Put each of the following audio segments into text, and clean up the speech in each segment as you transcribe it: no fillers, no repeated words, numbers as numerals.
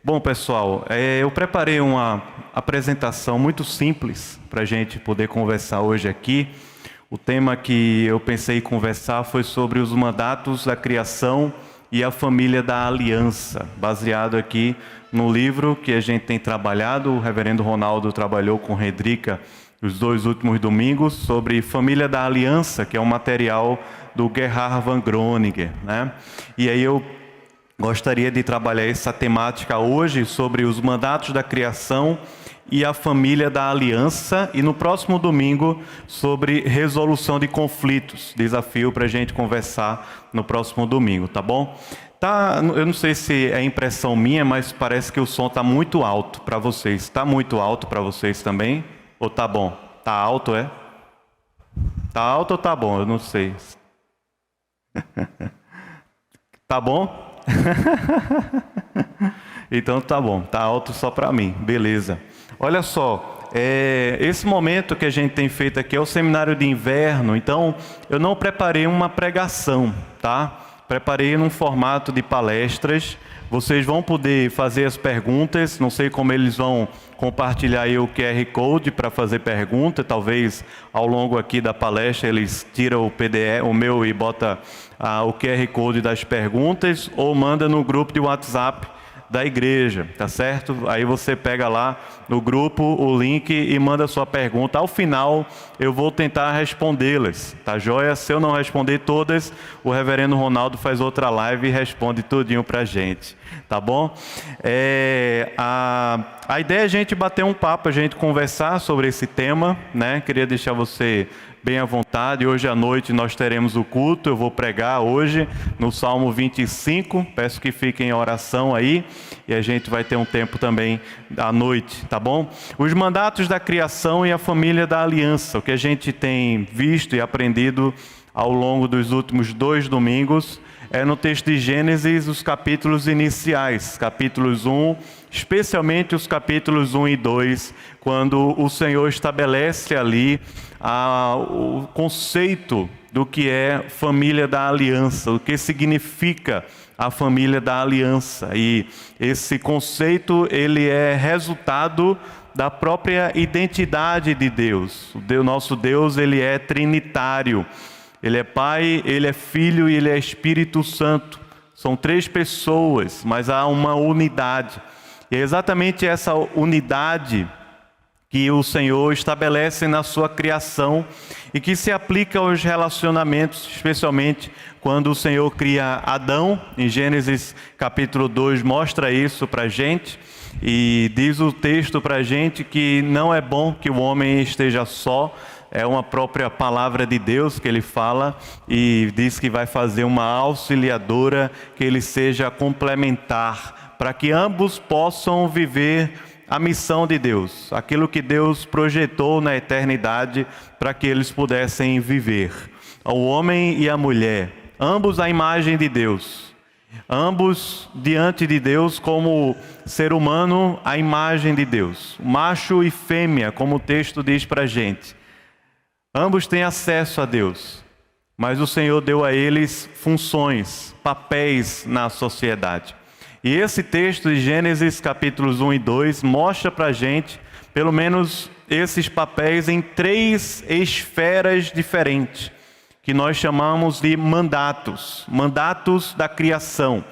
Bom, pessoal, eu preparei uma apresentação muito simples para a gente poder conversar hoje aqui. O tema que eu pensei em conversar foi sobre os mandatos da criação e a família da aliança, baseado aqui no livro que a gente tem trabalhado. O reverendo Ronaldo trabalhou com Redrica os 2 últimos domingos sobre família da aliança, que é um material do Gerhard van Groningen, né? E aí eu gostaria de trabalhar essa temática hoje sobre os mandatos da criação e a família da aliança, e no próximo domingo sobre resolução de conflitos, desafio para a gente conversar no próximo domingo, tá bom? Eu não sei se é impressão minha, mas parece que o som está muito alto para vocês. Está muito alto para vocês também? Ou tá bom? Tá alto, é? Tá alto ou tá bom? Eu não sei. Tá bom? Então tá bom, tá alto só para mim, beleza. Olha só, esse momento que a gente tem feito aqui é o seminário de inverno, então eu não preparei uma pregação, tá? Preparei num formato de palestras. Vocês vão poder fazer as perguntas, não sei como eles vão compartilhar aí o QR Code para fazer pergunta, talvez ao longo aqui da palestra eles tiram o PDF, o meu, e bota o QR Code das perguntas, ou manda no grupo de WhatsApp da igreja, tá certo? Aí você pega lá no grupo o link e manda sua pergunta. Ao final eu vou tentar respondê-las, tá joia? Se eu não responder todas, o reverendo Ronaldo faz outra live e responde tudinho pra gente, tá bom? A ideia é a gente bater um papo, a gente conversar sobre esse tema, né? Queria deixar você bem à vontade. Hoje à noite nós teremos o culto, eu vou pregar hoje no Salmo 25, peço que fiquem em oração aí, e a gente vai ter um tempo também à noite, tá bom? Os mandatos da criação e a família da aliança, o que a gente tem visto e aprendido ao longo dos últimos 2 domingos, é no texto de Gênesis, os capítulos iniciais, capítulos 1, especialmente os capítulos 1 e 2, quando o Senhor estabelece ali o conceito do que é família da aliança, o que significa a família da aliança. E esse conceito, ele é resultado da própria identidade de Deus. O nosso Deus, ele é trinitário. Ele é Pai, Ele é Filho e Ele é Espírito Santo. São 3 pessoas, mas há uma unidade. E é exatamente essa unidade que o Senhor estabelece na sua criação e que se aplica aos relacionamentos, especialmente quando o Senhor cria Adão. Em Gênesis capítulo 2 mostra isso para a gente, e diz o texto para a gente que não é bom que o homem esteja só. É uma própria palavra de Deus que ele fala, e diz que vai fazer uma auxiliadora que ele seja complementar, para que ambos possam viver a missão de Deus, aquilo que Deus projetou na eternidade para que eles pudessem viver. O homem e a mulher, ambos a imagem de Deus, ambos diante de Deus como ser humano, a imagem de Deus, macho e fêmea, como o texto diz para a gente. Ambos têm acesso a Deus, mas o Senhor deu a eles funções, papéis na sociedade. E esse texto de Gênesis capítulos 1 e 2 mostra para a gente, pelo menos, esses papéis em 3 esferas diferentes, que nós chamamos de mandatos, mandatos da criação.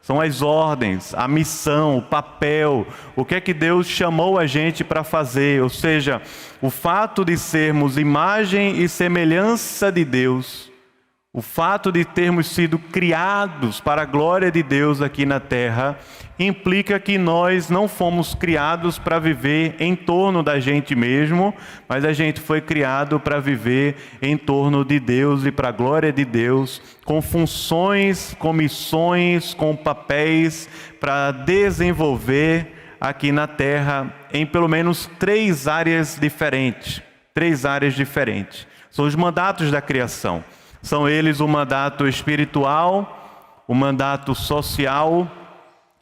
São as ordens, a missão, o papel, o que é que Deus chamou a gente para fazer. Ou seja, o fato de sermos imagem e semelhança de Deus, o fato de termos sido criados para a glória de Deus aqui na terra, implica que nós não fomos criados para viver em torno da gente mesmo, mas a gente foi criado para viver em torno de Deus e para a glória de Deus, com funções, com missões, com papéis para desenvolver aqui na terra em pelo menos 3 áreas diferentes. 3 áreas diferentes. São os mandatos da criação. São eles o mandato espiritual, o mandato social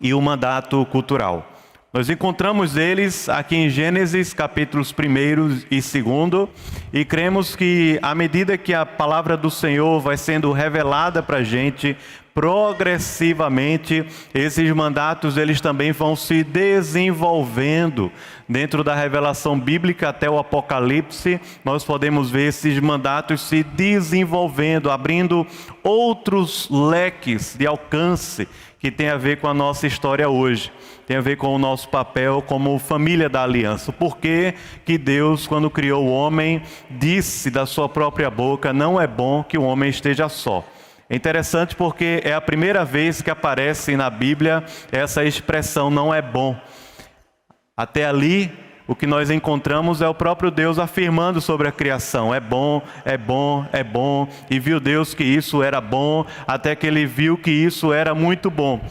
e o mandato cultural. Nós encontramos eles aqui em Gênesis, capítulos 1 e 2, e cremos que à medida que a palavra do Senhor vai sendo revelada para a gente, progressivamente, esses mandatos eles também vão se desenvolvendo. Dentro da revelação bíblica até o Apocalipse, nós podemos ver esses mandatos se desenvolvendo, abrindo outros leques de alcance que tem a ver com a nossa história hoje. Tem a ver com o nosso papel como família da aliança. Por que que Deus, quando criou o homem, disse da sua própria boca: não é bom que o homem esteja só? É interessante porque é a primeira vez que aparece na Bíblia essa expressão, não é bom. Até ali, o que nós encontramos é o próprio Deus afirmando sobre a criação: é bom, é bom, é bom. E viu Deus que isso era bom, até que ele viu que isso era muito bom.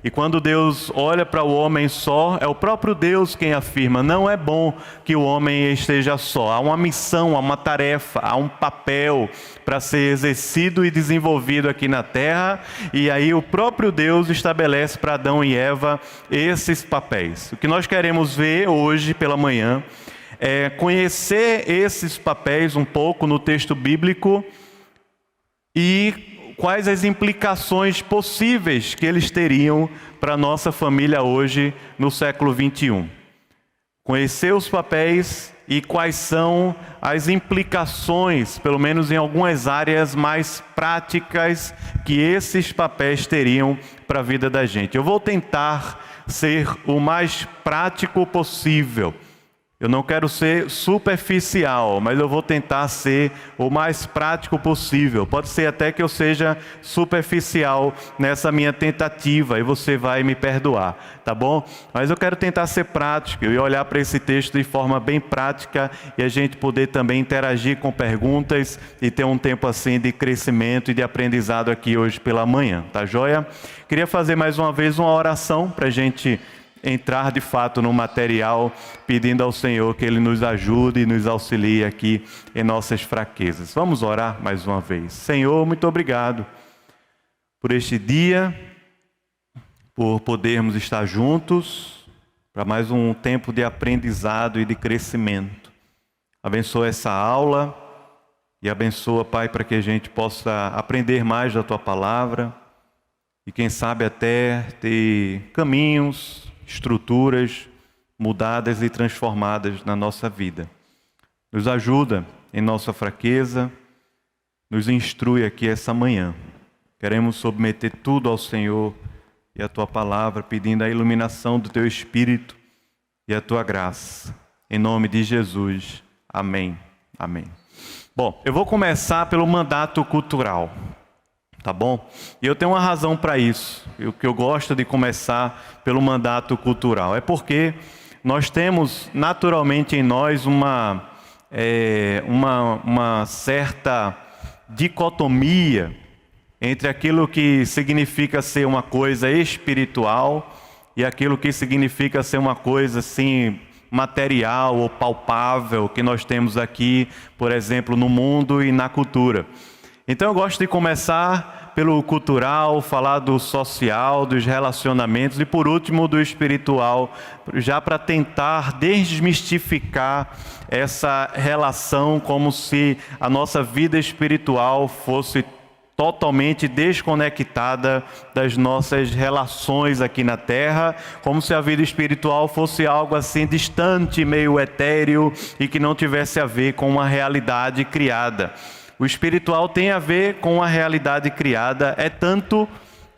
E quando Deus olha para o homem só, é o próprio Deus quem afirma: não é bom que o homem esteja só. Há uma missão, há uma tarefa, há um papel para ser exercido e desenvolvido aqui na terra. E aí o próprio Deus estabelece para Adão e Eva esses papéis. O que nós queremos ver hoje pela manhã é conhecer esses papéis um pouco no texto bíblico e quais as implicações possíveis que eles teriam para a nossa família hoje no século 21. Conhecer os papéis e quais são as implicações, pelo menos em algumas áreas mais práticas, que esses papéis teriam para a vida da gente. Eu vou tentar ser o mais prático possível. Eu não quero ser superficial, mas eu vou tentar ser o mais prático possível. Pode ser até que eu seja superficial nessa minha tentativa e você vai me perdoar, tá bom? Mas eu quero tentar ser prático e olhar para esse texto de forma bem prática e a gente poder também interagir com perguntas e ter um tempo assim de crescimento e de aprendizado aqui hoje pela manhã, tá joia? Queria fazer mais uma vez uma oração para a gente entrar de fato no material, pedindo ao Senhor que Ele nos ajude e nos auxilie aqui em nossas fraquezas. Vamos orar mais uma vez. Senhor, muito obrigado por este dia, por podermos estar juntos, para mais um tempo de aprendizado e de crescimento. Abençoa essa aula e abençoa, Pai, para que a gente possa aprender mais da Tua Palavra e quem sabe até ter caminhos, estruturas mudadas e transformadas na nossa vida. Nos ajuda em nossa fraqueza, nos instrui aqui essa manhã. Queremos submeter tudo ao Senhor e à Tua Palavra, pedindo a iluminação do Teu Espírito e a Tua graça. Em nome de Jesus. Amém. Amém. Bom, eu vou começar pelo mandato cultural. Tá bom? E eu tenho uma razão para isso. O que eu gosto de começar pelo mandato cultural é porque nós temos naturalmente em nós uma certa dicotomia entre aquilo que significa ser uma coisa espiritual e aquilo que significa ser uma coisa assim material ou palpável que nós temos aqui, por exemplo, no mundo e na cultura. Então eu gosto de começar pelo cultural, falar do social, dos relacionamentos e por último do espiritual, já para tentar desmistificar essa relação como se a nossa vida espiritual fosse totalmente desconectada das nossas relações aqui na Terra, como se a vida espiritual fosse algo assim distante, meio etéreo e que não tivesse a ver com uma realidade criada. O espiritual tem a ver com a realidade criada, é tanto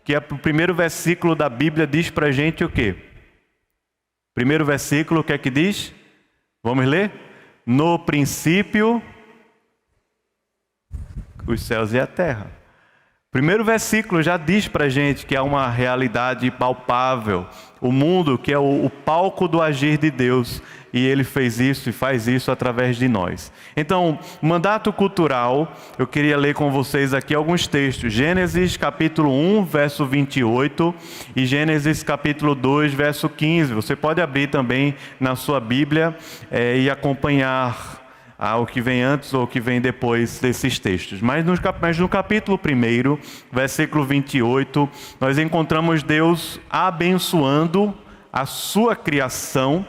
que o primeiro versículo da Bíblia diz para a gente o quê? Primeiro versículo, o que é que diz? Vamos ler? No princípio, os céus e a terra. Primeiro versículo já diz para a gente que é uma realidade palpável, o mundo que é o palco do agir de Deus, e Ele fez isso e faz isso através de nós. Então, mandato cultural, eu queria ler com vocês aqui alguns textos. Gênesis capítulo 1, verso 28 e Gênesis capítulo 2, verso 15. Você pode abrir também na sua Bíblia e acompanhar o que vem antes ou o que vem depois desses textos. Mas no capítulo 1, versículo 28, nós encontramos Deus abençoando a sua criação,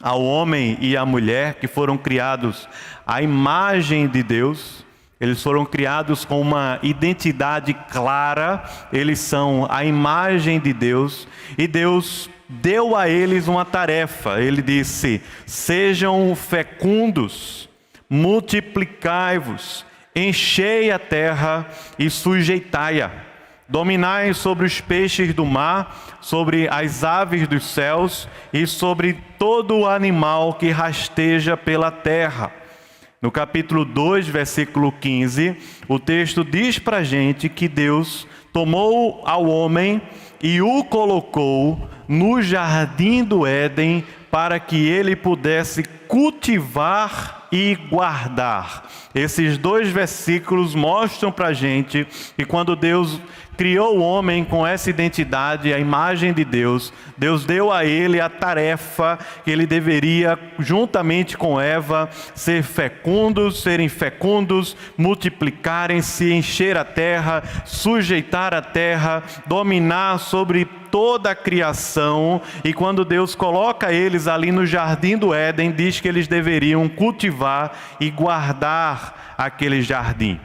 ao homem e à mulher que foram criados à imagem de Deus. Eles foram criados com uma identidade clara, eles são a imagem de Deus, e Deus deu a eles uma tarefa. Ele disse: sejam fecundos, multiplicai-vos, enchei a terra e sujeitai-a. Dominai sobre os peixes do mar, sobre as aves dos céus e sobre todo o animal que rasteja pela terra. No capítulo 2, versículo 15, o texto diz para a gente que Deus tomou ao homem e o colocou no jardim do Éden para que ele pudesse cultivar e guardar. Esses dois versículos mostram para a gente que quando Deus criou o homem com essa identidade, a imagem de Deus, Deus deu a ele a tarefa que ele deveria, juntamente com Eva, serem fecundos, multiplicarem-se, encher a terra, sujeitar a terra, dominar sobre toda a criação. E quando Deus coloca eles ali no jardim do Éden, diz que eles deveriam cultivar e guardar aquele jardim.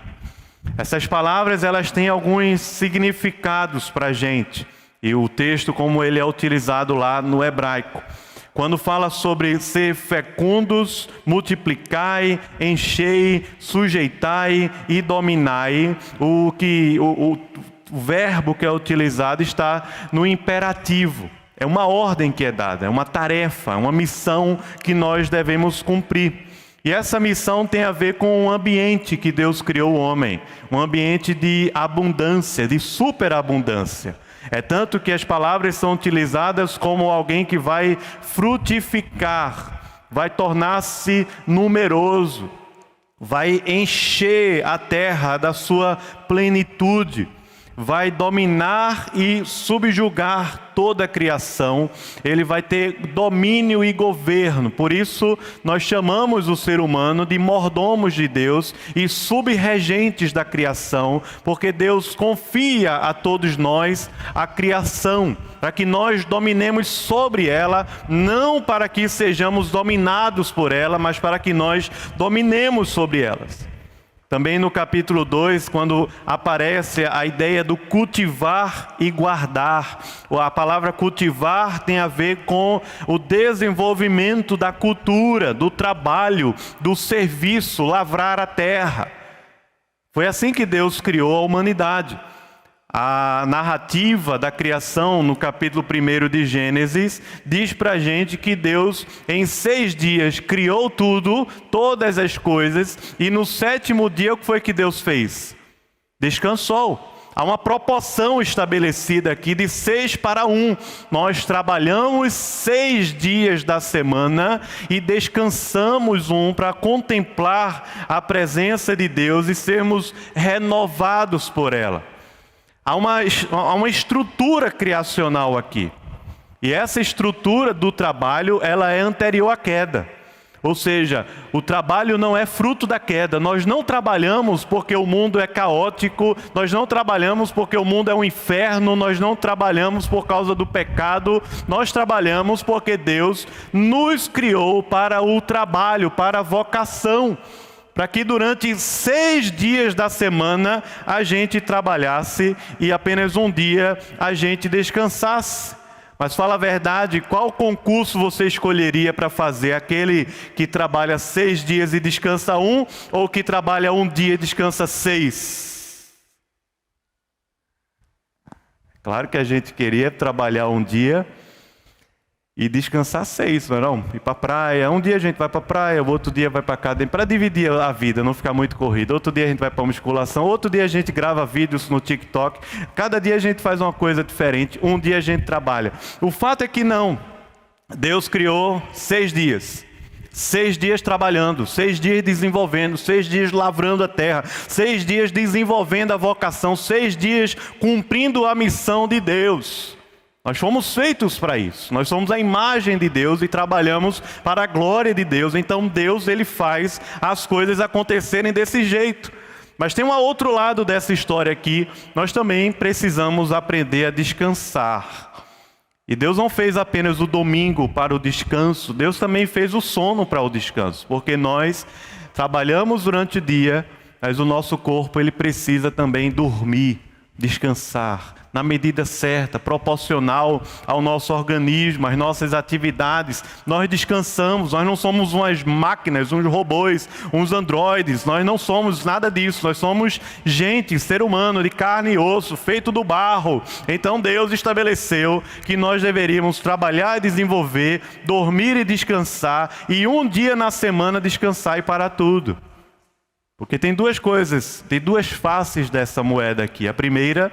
Essas palavras, elas têm alguns significados para a gente. E o texto, como ele é utilizado lá no hebraico. Quando fala sobre ser fecundos, multiplicai, enchei, sujeitai e dominai, o verbo que é utilizado está no imperativo. É uma ordem que é dada, é uma tarefa, é uma missão que nós devemos cumprir. E essa missão tem a ver com o ambiente que Deus criou o homem, um ambiente de abundância, de superabundância. É tanto que as palavras são utilizadas como alguém que vai frutificar, vai tornar-se numeroso, vai encher a terra da sua plenitude, vai dominar e subjugar toda a criação. Ele vai ter domínio e governo. Por isso nós chamamos o ser humano de mordomos de Deus e subregentes da criação, porque Deus confia a todos nós a criação, para que nós dominemos sobre ela, não para que sejamos dominados por ela, mas para que nós dominemos sobre elas. Também no capítulo 2, quando aparece a ideia do cultivar e guardar. A palavra cultivar tem a ver com o desenvolvimento da cultura, do trabalho, do serviço, lavrar a terra. Foi assim que Deus criou a humanidade. A narrativa da criação, no capítulo 1 de Gênesis, diz para a gente que Deus, em 6 dias, criou tudo, todas as coisas, e no 7º dia, o que foi que Deus fez? Descansou. Há uma proporção estabelecida aqui de 6 para 1. Nós trabalhamos 6 dias da semana e descansamos para contemplar a presença de Deus e sermos renovados por ela. Há uma estrutura criacional aqui. E essa estrutura do trabalho, ela é anterior à queda. Ou seja, o trabalho não é fruto da queda. Nós não trabalhamos porque o mundo é caótico, nós não trabalhamos porque o mundo é um inferno, nós não trabalhamos por causa do pecado, nós trabalhamos porque Deus nos criou para o trabalho, para a vocação, para que durante 6 dias da semana a gente trabalhasse e apenas um dia a gente descansasse. Mas fala a verdade, qual concurso você escolheria para fazer? Aquele que trabalha 6 dias e descansa 1, ou que trabalha 1 dia e descansa 6? Claro que a gente queria trabalhar 1 dia e descansar 6, não? Ir para a praia. Um dia a gente vai para a praia, o outro dia vai para a academia, para dividir a vida, não ficar muito corrida. Outro dia a gente vai para a musculação, outro dia a gente grava vídeos no TikTok. Cada dia a gente faz uma coisa diferente, um dia a gente trabalha. O fato é que não. Deus criou 6 dias. 6 dias trabalhando, 6 dias desenvolvendo, 6 dias lavrando a terra, 6 dias desenvolvendo a vocação, 6 dias cumprindo a missão de Deus. Nós fomos feitos para isso. Nós somos a imagem de Deus e trabalhamos para a glória de Deus. Então Deus, ele faz as coisas acontecerem desse jeito. Mas tem um outro lado dessa história aqui. Nós também precisamos aprender a descansar. E Deus não fez apenas o domingo para o descanso. Deus também fez o sono para o descanso. Porque nós trabalhamos durante o dia, mas o nosso corpo ele precisa também dormir, descansar, na medida certa, proporcional ao nosso organismo, às nossas atividades. Nós descansamos, nós não somos umas máquinas, uns robôs, uns androides, nós não somos nada disso, nós somos gente, ser humano, de carne e osso, feito do barro. Então Deus estabeleceu que nós deveríamos trabalhar e desenvolver, dormir e descansar, e um dia na semana descansar e parar tudo. Porque tem duas coisas, tem duas faces dessa moeda aqui. A primeira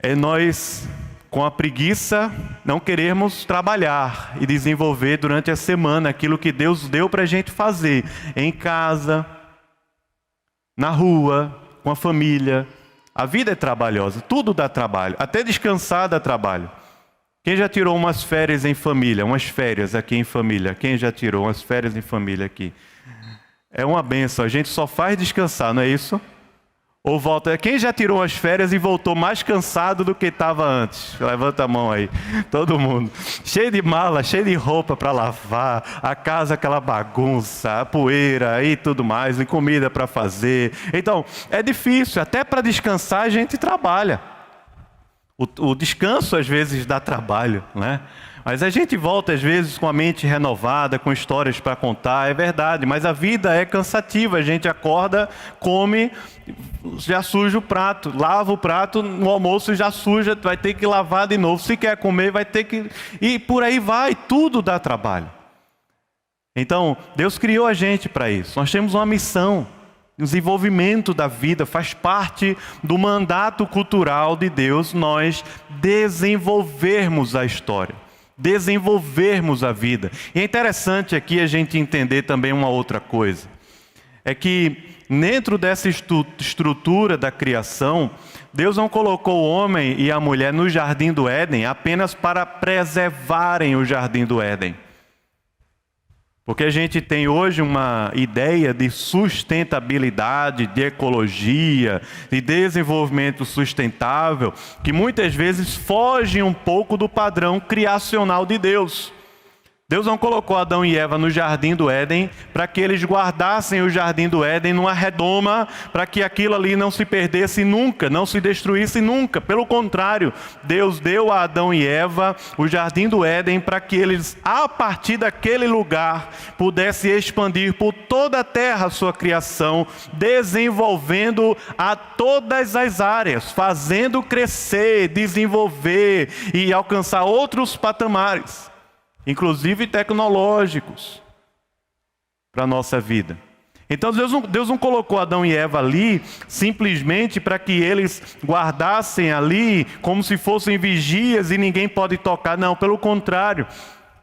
é nós, com a preguiça, não queremos trabalhar e desenvolver durante a semana aquilo que Deus deu para a gente fazer em casa, na rua, com a família. A vida é trabalhosa, tudo dá trabalho, até descansar dá trabalho. Quem já tirou umas férias em família, umas férias aqui em família? Quem já tirou umas férias em família aqui? É uma bênção, a gente só faz descansar, não é isso? Ou volta, quem já tirou as férias e voltou mais cansado do que estava antes? Levanta a mão aí, todo mundo. Cheio de mala, cheio de roupa para lavar, a casa aquela bagunça, a poeira e tudo mais, e comida para fazer. Então, é difícil, até para descansar a gente trabalha. O descanso às vezes dá trabalho, né? Mas a gente volta às vezes com a mente renovada, com histórias para contar, é verdade. Mas a vida é cansativa, a gente acorda, come, já suja o prato. Lava o prato, no almoço já suja, vai ter que lavar de novo. Se quer comer, vai ter que... E por aí vai, tudo dá trabalho. Então, Deus criou a gente para isso. Nós temos uma missão. O desenvolvimento da vida faz parte do mandato cultural de Deus, nós desenvolvermos a história, desenvolvermos a vida. E é interessante aqui a gente entender também uma outra coisa. É que dentro dessa estrutura da criação, Deus não colocou o homem e a mulher no jardim do Éden apenas para preservarem o jardim do Éden. Porque a gente tem hoje uma ideia de sustentabilidade, de ecologia, de desenvolvimento sustentável, que muitas vezes foge um pouco do padrão criacional de Deus. Deus não colocou Adão e Eva no jardim do Éden para que eles guardassem o jardim do Éden numa redoma, para que aquilo ali não se perdesse nunca, não se destruísse nunca. Pelo contrário, Deus deu a Adão e Eva o jardim do Éden para que eles, a partir daquele lugar, pudessem expandir por toda a terra a sua criação, desenvolvendo a todas as áreas, fazendo crescer, desenvolver e alcançar outros patamares, inclusive tecnológicos, para a nossa vida. Então Deus não colocou Adão e Eva ali simplesmente para que eles guardassem ali como se fossem vigias e ninguém pode tocar. Não, pelo contrário.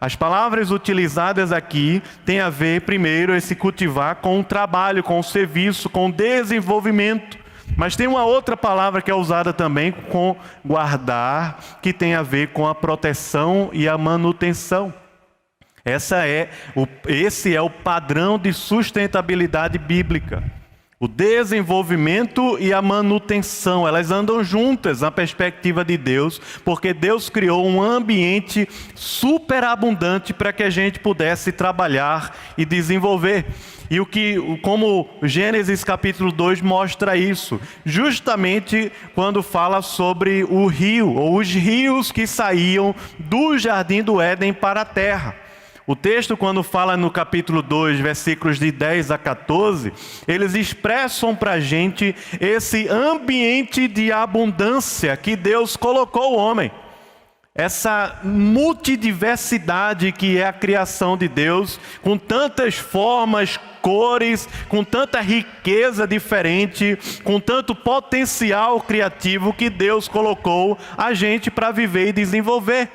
As palavras utilizadas aqui têm a ver, primeiro, esse cultivar com o trabalho, com o serviço, com o desenvolvimento. Mas tem uma outra palavra que é usada também com guardar, que tem a ver com a proteção e a manutenção. Esse é o padrão de sustentabilidade bíblica. O desenvolvimento e a manutenção, elas andam juntas na perspectiva de Deus, porque Deus criou um ambiente superabundante para que a gente pudesse trabalhar e desenvolver. E como Gênesis capítulo 2 mostra isso, justamente quando fala sobre o rio, ou os rios que saíam do jardim do Éden para a terra. O texto, quando fala no capítulo 2, versículos de 10 a 14, eles expressam para a gente esse ambiente de abundância que Deus colocou o homem. Essa multidiversidade que é a criação de Deus, com tantas formas, cores, com tanta riqueza diferente, com tanto potencial criativo que Deus colocou a gente para viver e desenvolver.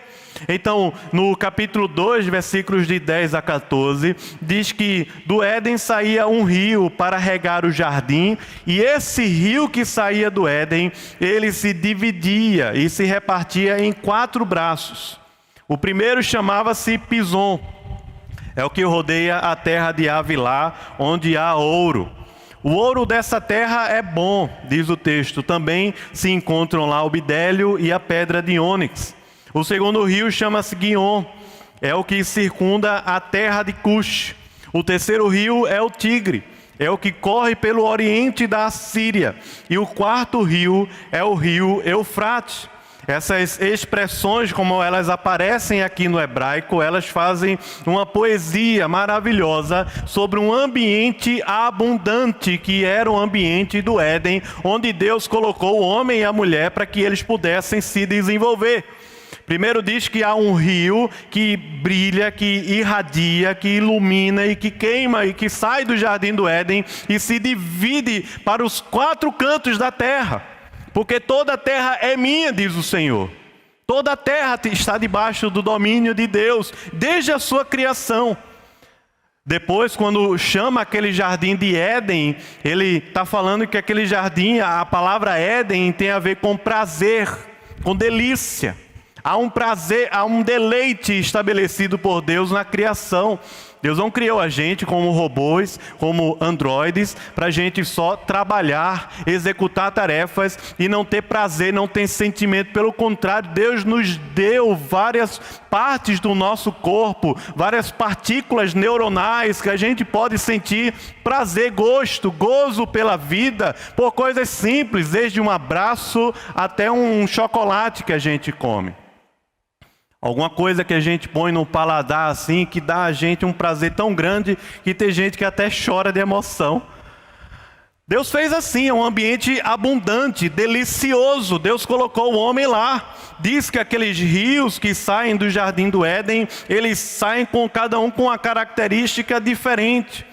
Então, no capítulo 2, versículos de 10 a 14, diz que do Éden saía um rio para regar o jardim, e esse rio que saía do Éden, ele se dividia e se repartia em 4 braços. O primeiro chamava-se Pison, é o que rodeia a terra de Havilá, onde há ouro. O ouro dessa terra é bom, diz o texto. Também se encontram lá o bidélio e a pedra de ônix. O segundo rio chama-se Guion, é o que circunda a terra de Cush. O terceiro rio é o Tigre, é o que corre pelo oriente da Síria. E o quarto rio é o rio Eufrates. Essas expressões, como elas aparecem aqui no hebraico, elas fazem uma poesia maravilhosa sobre um ambiente abundante, que era o ambiente do Éden, onde Deus colocou o homem e a mulher para que eles pudessem se desenvolver. Primeiro diz que há um rio que brilha, que irradia, que ilumina e que queima e que sai do jardim do Éden e se divide para os 4 cantos da terra. Porque toda a terra é minha, diz o Senhor. Toda a terra está debaixo do domínio de Deus, desde a sua criação. Depois, quando chama aquele jardim de Éden, ele está falando que aquele jardim, a palavra Éden tem a ver com prazer, com delícia. Há um prazer, há um deleite estabelecido por Deus na criação. Deus não criou a gente como robôs, como androides, para a gente só trabalhar, executar tarefas e não ter prazer, não ter sentimento. Pelo contrário, Deus nos deu várias partes do nosso corpo, várias partículas neuronais que a gente pode sentir prazer, gosto, gozo pela vida, por coisas simples, desde um abraço até um chocolate que a gente come. Alguma coisa que a gente põe no paladar assim, que dá a gente um prazer tão grande, que tem gente que até chora de emoção. Deus fez assim, é um ambiente abundante, delicioso. Deus colocou o homem lá. Diz que aqueles rios que saem do jardim do Éden, eles saem com cada um com uma característica diferente.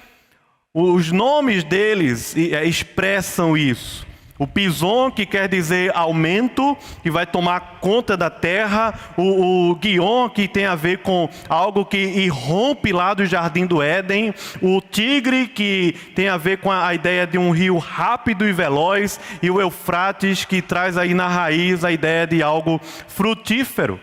Os nomes deles expressam isso. O Pison, que quer dizer aumento, que vai tomar conta da terra. O Guion, que tem a ver com algo que irrompe lá do jardim do Éden. O Tigre, que tem a ver com a ideia de um rio rápido e veloz. E o Eufrates, que traz aí na raiz a ideia de algo frutífero.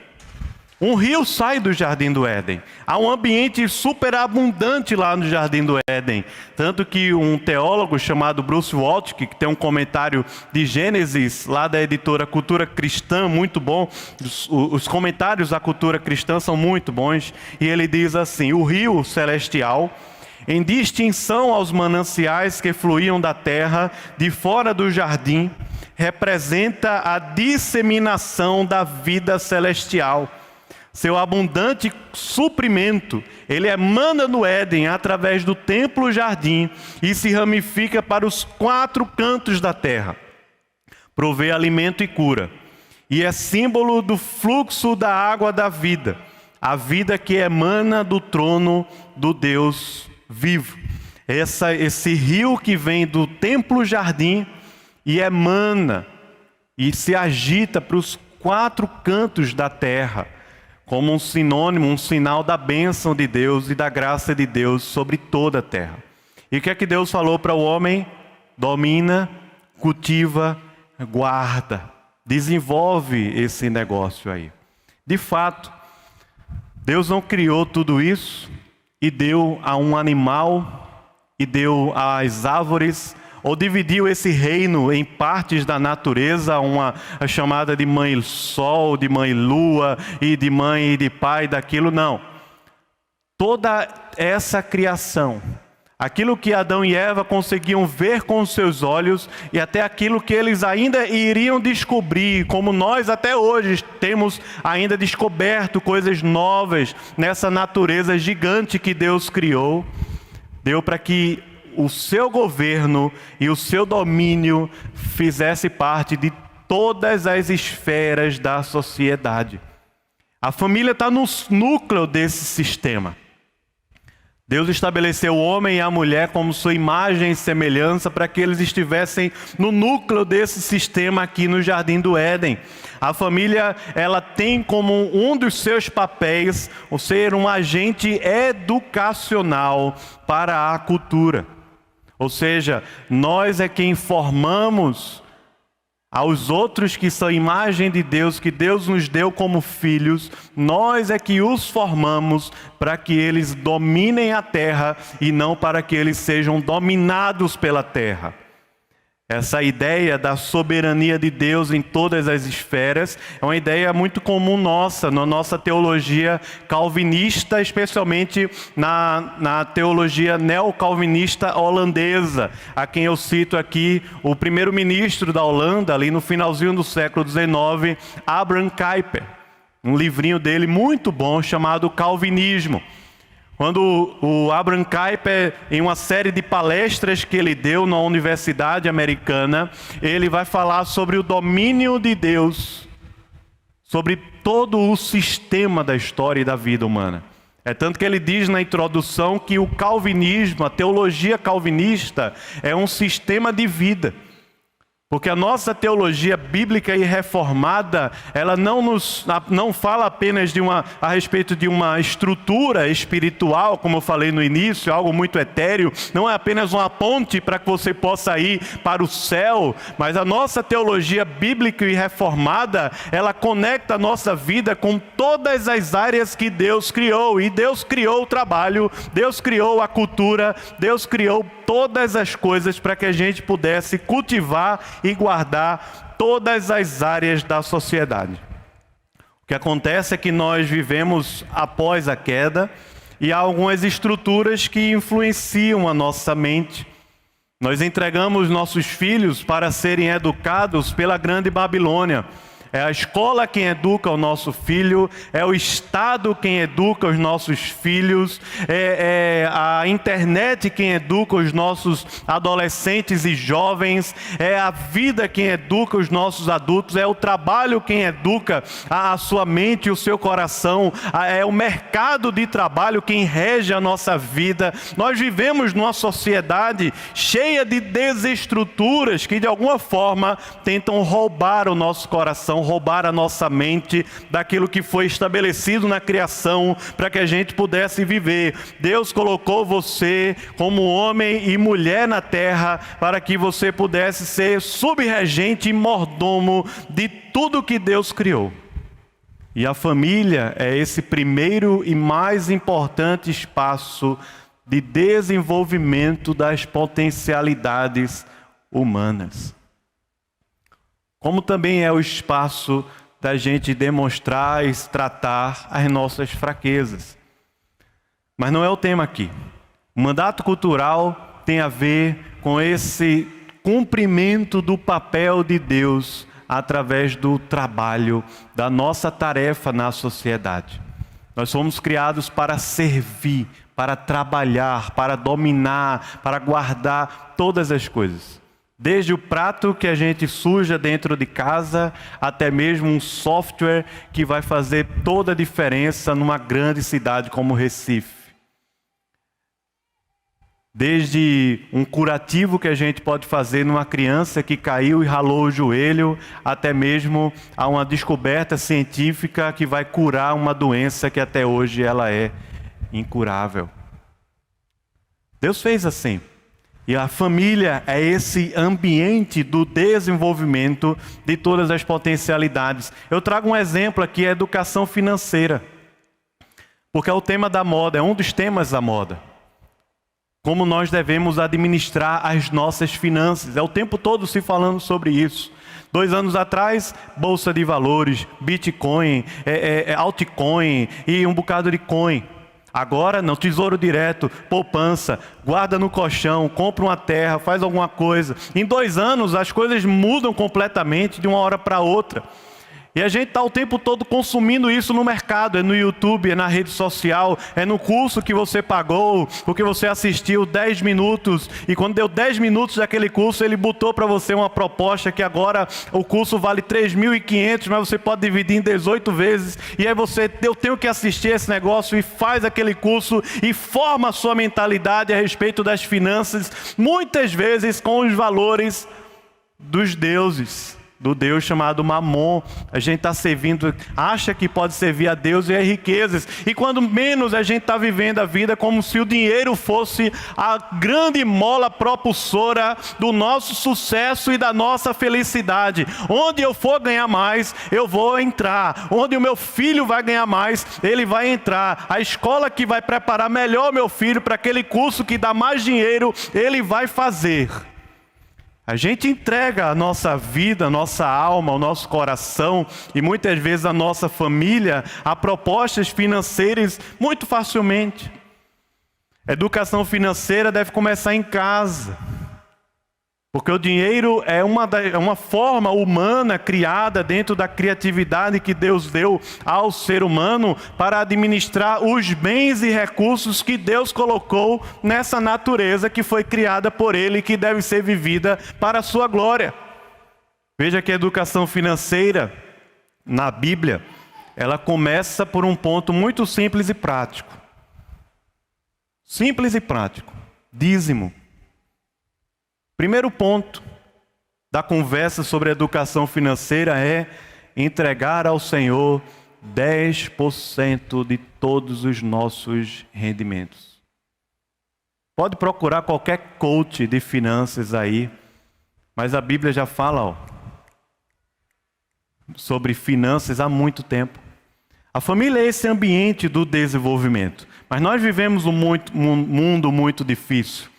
Um rio sai do jardim do Éden. Há um ambiente superabundante lá no jardim do Éden. Tanto que um teólogo chamado Bruce Waltke, que tem um comentário de Gênesis, lá da editora Cultura Cristã, muito bom. Os comentários da Cultura Cristã são muito bons. E ele diz assim: o rio celestial, em distinção aos mananciais que fluíam da terra de fora do jardim, representa a disseminação da vida celestial. Seu abundante suprimento, ele emana do Éden através do templo-jardim e se ramifica para os 4 cantos da terra. Provê alimento e cura. E é símbolo do fluxo da água da vida, a vida que emana do trono do Deus vivo. Esse rio que vem do templo-jardim e emana e se agita para os 4 cantos da terra, como um sinônimo, um sinal da bênção de Deus e da graça de Deus sobre toda a terra. E o que é que Deus falou para o homem? Domina, cultiva, guarda, desenvolve esse negócio aí. De fato, Deus não criou tudo isso e deu a um animal e deu às árvores, ou dividiu esse reino em partes da natureza, uma chamada de mãe sol, de mãe lua, e de mãe e de pai daquilo, não. Toda essa criação, aquilo que Adão e Eva conseguiam ver com os seus olhos, e até aquilo que eles ainda iriam descobrir, como nós até hoje temos ainda descoberto coisas novas nessa natureza gigante que Deus criou, deu para que o seu governo e o seu domínio fizesse parte de todas as esferas da sociedade. A família está no núcleo desse sistema. Deus estabeleceu o homem e a mulher como sua imagem e semelhança para que eles estivessem no núcleo desse sistema aqui no Jardim do Éden. A família, ela tem como um dos seus papéis o ser um agente educacional para a cultura. Ou seja, nós é quem formamos aos outros que são imagem de Deus, que Deus nos deu como filhos, nós é que os formamos para que eles dominem a terra e não para que eles sejam dominados pela terra. Essa ideia da soberania de Deus em todas as esferas é uma ideia muito comum nossa, na nossa teologia calvinista, especialmente na teologia neocalvinista holandesa, a quem eu cito aqui o primeiro-ministro da Holanda, ali no finalzinho do século XIX, Abraham Kuyper, um livrinho dele muito bom chamado Calvinismo. Quando o Abraham Kuyper, em uma série de palestras que ele deu na Universidade Americana, ele vai falar sobre o domínio de Deus, sobre todo o sistema da história e da vida humana. É tanto que ele diz na introdução que o calvinismo, a teologia calvinista, é um sistema de vida. Porque a nossa teologia bíblica e reformada, ela não fala apenas a respeito de uma estrutura espiritual, como eu falei no início, algo muito etéreo, não é apenas uma ponte para que você possa ir para o céu, mas a nossa teologia bíblica e reformada, ela conecta a nossa vida com todas as áreas que Deus criou. E Deus criou o trabalho, Deus criou a cultura, Deus criou todas as coisas para que a gente pudesse cultivar e guardar todas as áreas da sociedade. O que acontece é que nós vivemos após a queda e há algumas estruturas que influenciam a nossa mente. Nós entregamos nossos filhos para serem educados pela grande Babilônia. É a escola quem educa o nosso filho, é o Estado quem educa os nossos filhos, é a internet quem educa os nossos adolescentes e jovens, é a vida quem educa os nossos adultos, é o trabalho quem educa a sua mente e o seu coração, é o mercado de trabalho quem rege a nossa vida. Nós vivemos numa sociedade cheia de desestruturas que de alguma forma tentam roubar o nosso coração, roubar a nossa mente daquilo que foi estabelecido na criação para que a gente pudesse viver. Deus colocou você como homem e mulher na terra para que você pudesse ser subregente e mordomo de tudo que Deus criou. E a família é esse primeiro e mais importante espaço de desenvolvimento das potencialidades humanas. Como também é o espaço da gente demonstrar e tratar as nossas fraquezas. Mas não é o tema aqui. O mandato cultural tem a ver com esse cumprimento do papel de Deus através do trabalho, da nossa tarefa na sociedade. Nós fomos criados para servir, para trabalhar, para dominar, para guardar todas as coisas. Desde o prato que a gente suja dentro de casa, até mesmo um software que vai fazer toda a diferença numa grande cidade como Recife. Desde um curativo que a gente pode fazer numa criança que caiu e ralou o joelho, até mesmo a uma descoberta científica que vai curar uma doença que até hoje ela é incurável. Deus fez assim. E a família é esse ambiente do desenvolvimento de todas as potencialidades. Eu trago um exemplo aqui, a educação financeira. Porque é o tema da moda, é um dos temas da moda. Como nós devemos administrar as nossas finanças. É o tempo todo se falando sobre isso. 2 anos atrás, Bolsa de Valores, Bitcoin, altcoin e um bocado de coin. Agora não, tesouro direto, poupança, guarda no colchão, compra uma terra, faz alguma coisa. Em 2 anos as coisas mudam completamente de uma hora para outra. E a gente está o tempo todo consumindo isso no mercado, é no YouTube, é na rede social, é no curso que você pagou, porque você assistiu 10 minutos, e quando deu 10 minutos daquele curso, ele botou para você uma proposta que agora o curso vale 3.500, mas você pode dividir em 18 vezes, e aí eu tenho que assistir esse negócio e faz aquele curso e forma a sua mentalidade a respeito das finanças, muitas vezes com os valores dos deuses. Do Deus chamado Mamon. A gente está servindo, acha que pode servir a Deus e as riquezas. E quando menos a gente está vivendo a vida como se o dinheiro fosse a grande mola propulsora do nosso sucesso e da nossa felicidade. Onde eu for ganhar mais, eu vou entrar. Onde o meu filho vai ganhar mais, ele vai entrar. A escola que vai preparar melhor o meu filho para aquele curso que dá mais dinheiro, ele vai fazer. A gente entrega a nossa vida, a nossa alma, o nosso coração e muitas vezes a nossa família a propostas financeiras muito facilmente. Educação financeira deve começar em casa. Porque o dinheiro é uma forma humana criada dentro da criatividade que Deus deu ao ser humano para administrar os bens e recursos que Deus colocou nessa natureza que foi criada por Ele e que deve ser vivida para a sua glória. Veja que a educação financeira na Bíblia, ela começa por um ponto muito simples e prático. Simples e prático. Dízimo. Primeiro ponto da conversa sobre a educação financeira é entregar ao Senhor 10% de todos os nossos rendimentos. Pode procurar qualquer coach de finanças aí, mas a Bíblia já fala sobre finanças há muito tempo. A família é esse ambiente do desenvolvimento, mas nós vivemos um mundo muito difícil.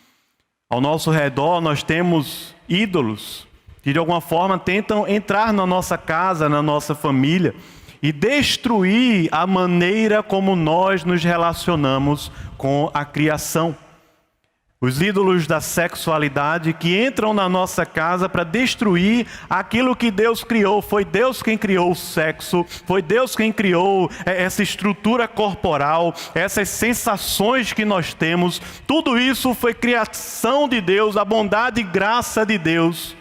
Ao nosso redor nós temos ídolos que de alguma forma tentam entrar na nossa casa, na nossa família e destruir a maneira como nós nos relacionamos com a criação. Os ídolos da sexualidade que entram na nossa casa para destruir aquilo que Deus criou. Foi Deus quem criou o sexo, foi Deus quem criou essa estrutura corporal, essas sensações que nós temos. Tudo isso foi criação de Deus, a bondade e graça de Deus.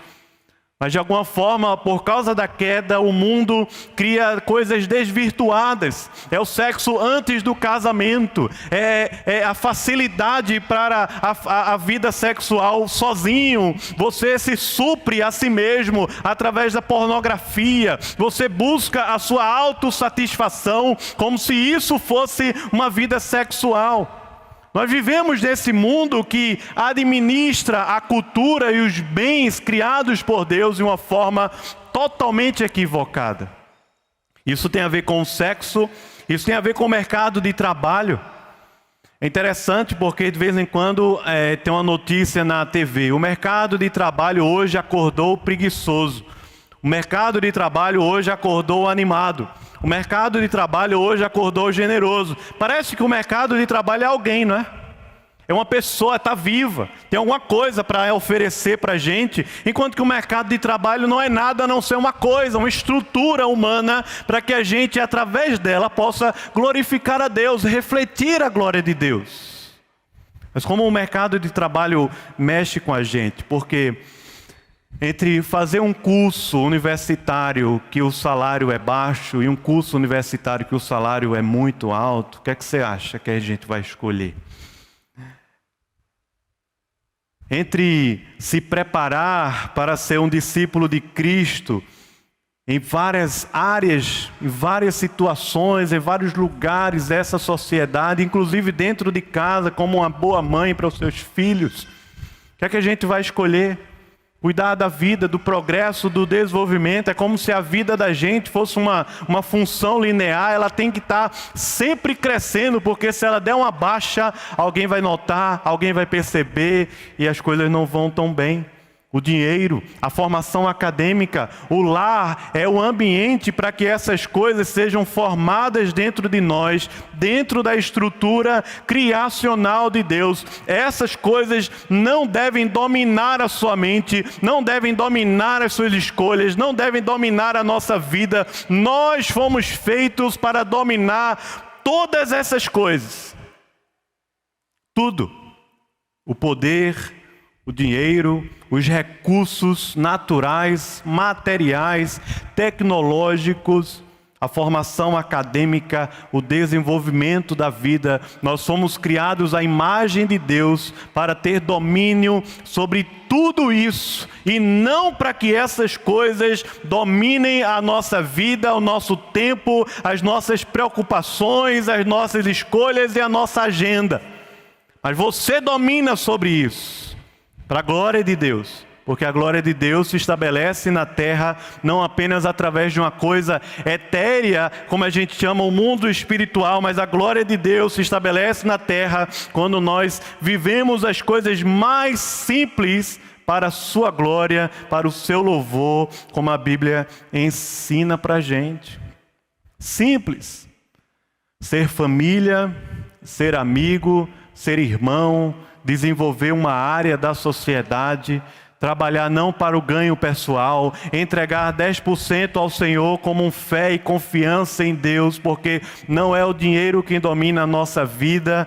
Mas de alguma forma, por causa da queda, o mundo cria coisas desvirtuadas. É o sexo antes do casamento. É a facilidade para a vida sexual sozinho. Você se supre a si mesmo através da pornografia. Você busca a sua autossatisfação como se isso fosse uma vida sexual. Nós vivemos nesse mundo que administra a cultura e os bens criados por Deus de uma forma totalmente equivocada. Isso tem a ver com o sexo, isso tem a ver com o mercado de trabalho. É interessante porque de vez em quando tem uma notícia na TV. O mercado de trabalho hoje acordou preguiçoso. O mercado de trabalho hoje acordou animado. O mercado de trabalho hoje acordou generoso. Parece que o mercado de trabalho é alguém, não é? É uma pessoa, está viva, tem alguma coisa para oferecer para a gente, enquanto que o mercado de trabalho não é nada a não ser uma coisa, uma estrutura humana, para que a gente, através dela, possa glorificar a Deus, refletir a glória de Deus. Mas como o mercado de trabalho mexe com a gente? Porque entre fazer um curso universitário que o salário é baixo e um curso universitário que o salário é muito alto, o que é que você acha que a gente vai escolher? Entre se preparar para ser um discípulo de Cristo em várias áreas, em várias situações, em vários lugares dessa sociedade, inclusive dentro de casa, como uma boa mãe para os seus filhos, o que é que a gente vai escolher? Cuidar da vida, do progresso, do desenvolvimento. É como se a vida da gente fosse uma função linear. Ela tem que estar sempre crescendo, porque se ela der uma baixa, alguém vai notar, alguém vai perceber e as coisas não vão tão bem. O dinheiro, a formação acadêmica, o lar é o ambiente para que essas coisas sejam formadas dentro de nós, dentro da estrutura criacional de Deus. Essas coisas não devem dominar a sua mente, não devem dominar as suas escolhas, não devem dominar a nossa vida. Nós fomos feitos para dominar todas essas coisas. Tudo. O poder, o dinheiro, os recursos naturais, materiais, tecnológicos, a formação acadêmica, o desenvolvimento da vida. Nós somos criados à imagem de Deus para ter domínio sobre tudo isso e não para que essas coisas dominem a nossa vida, o nosso tempo, as nossas preocupações, as nossas escolhas e a nossa agenda. Mas você domina sobre isso. Para a glória de Deus, porque a glória de Deus se estabelece na terra não apenas através de uma coisa etérea, como a gente chama o mundo espiritual, mas a glória de Deus se estabelece na terra quando nós vivemos as coisas mais simples para a sua glória, para o seu louvor, como a Bíblia ensina para a gente. Simples. Ser família, ser amigo, ser irmão, desenvolver uma área da sociedade, trabalhar não para o ganho pessoal, entregar 10% ao Senhor como fé e confiança em Deus, porque não é o dinheiro que domina a nossa vida.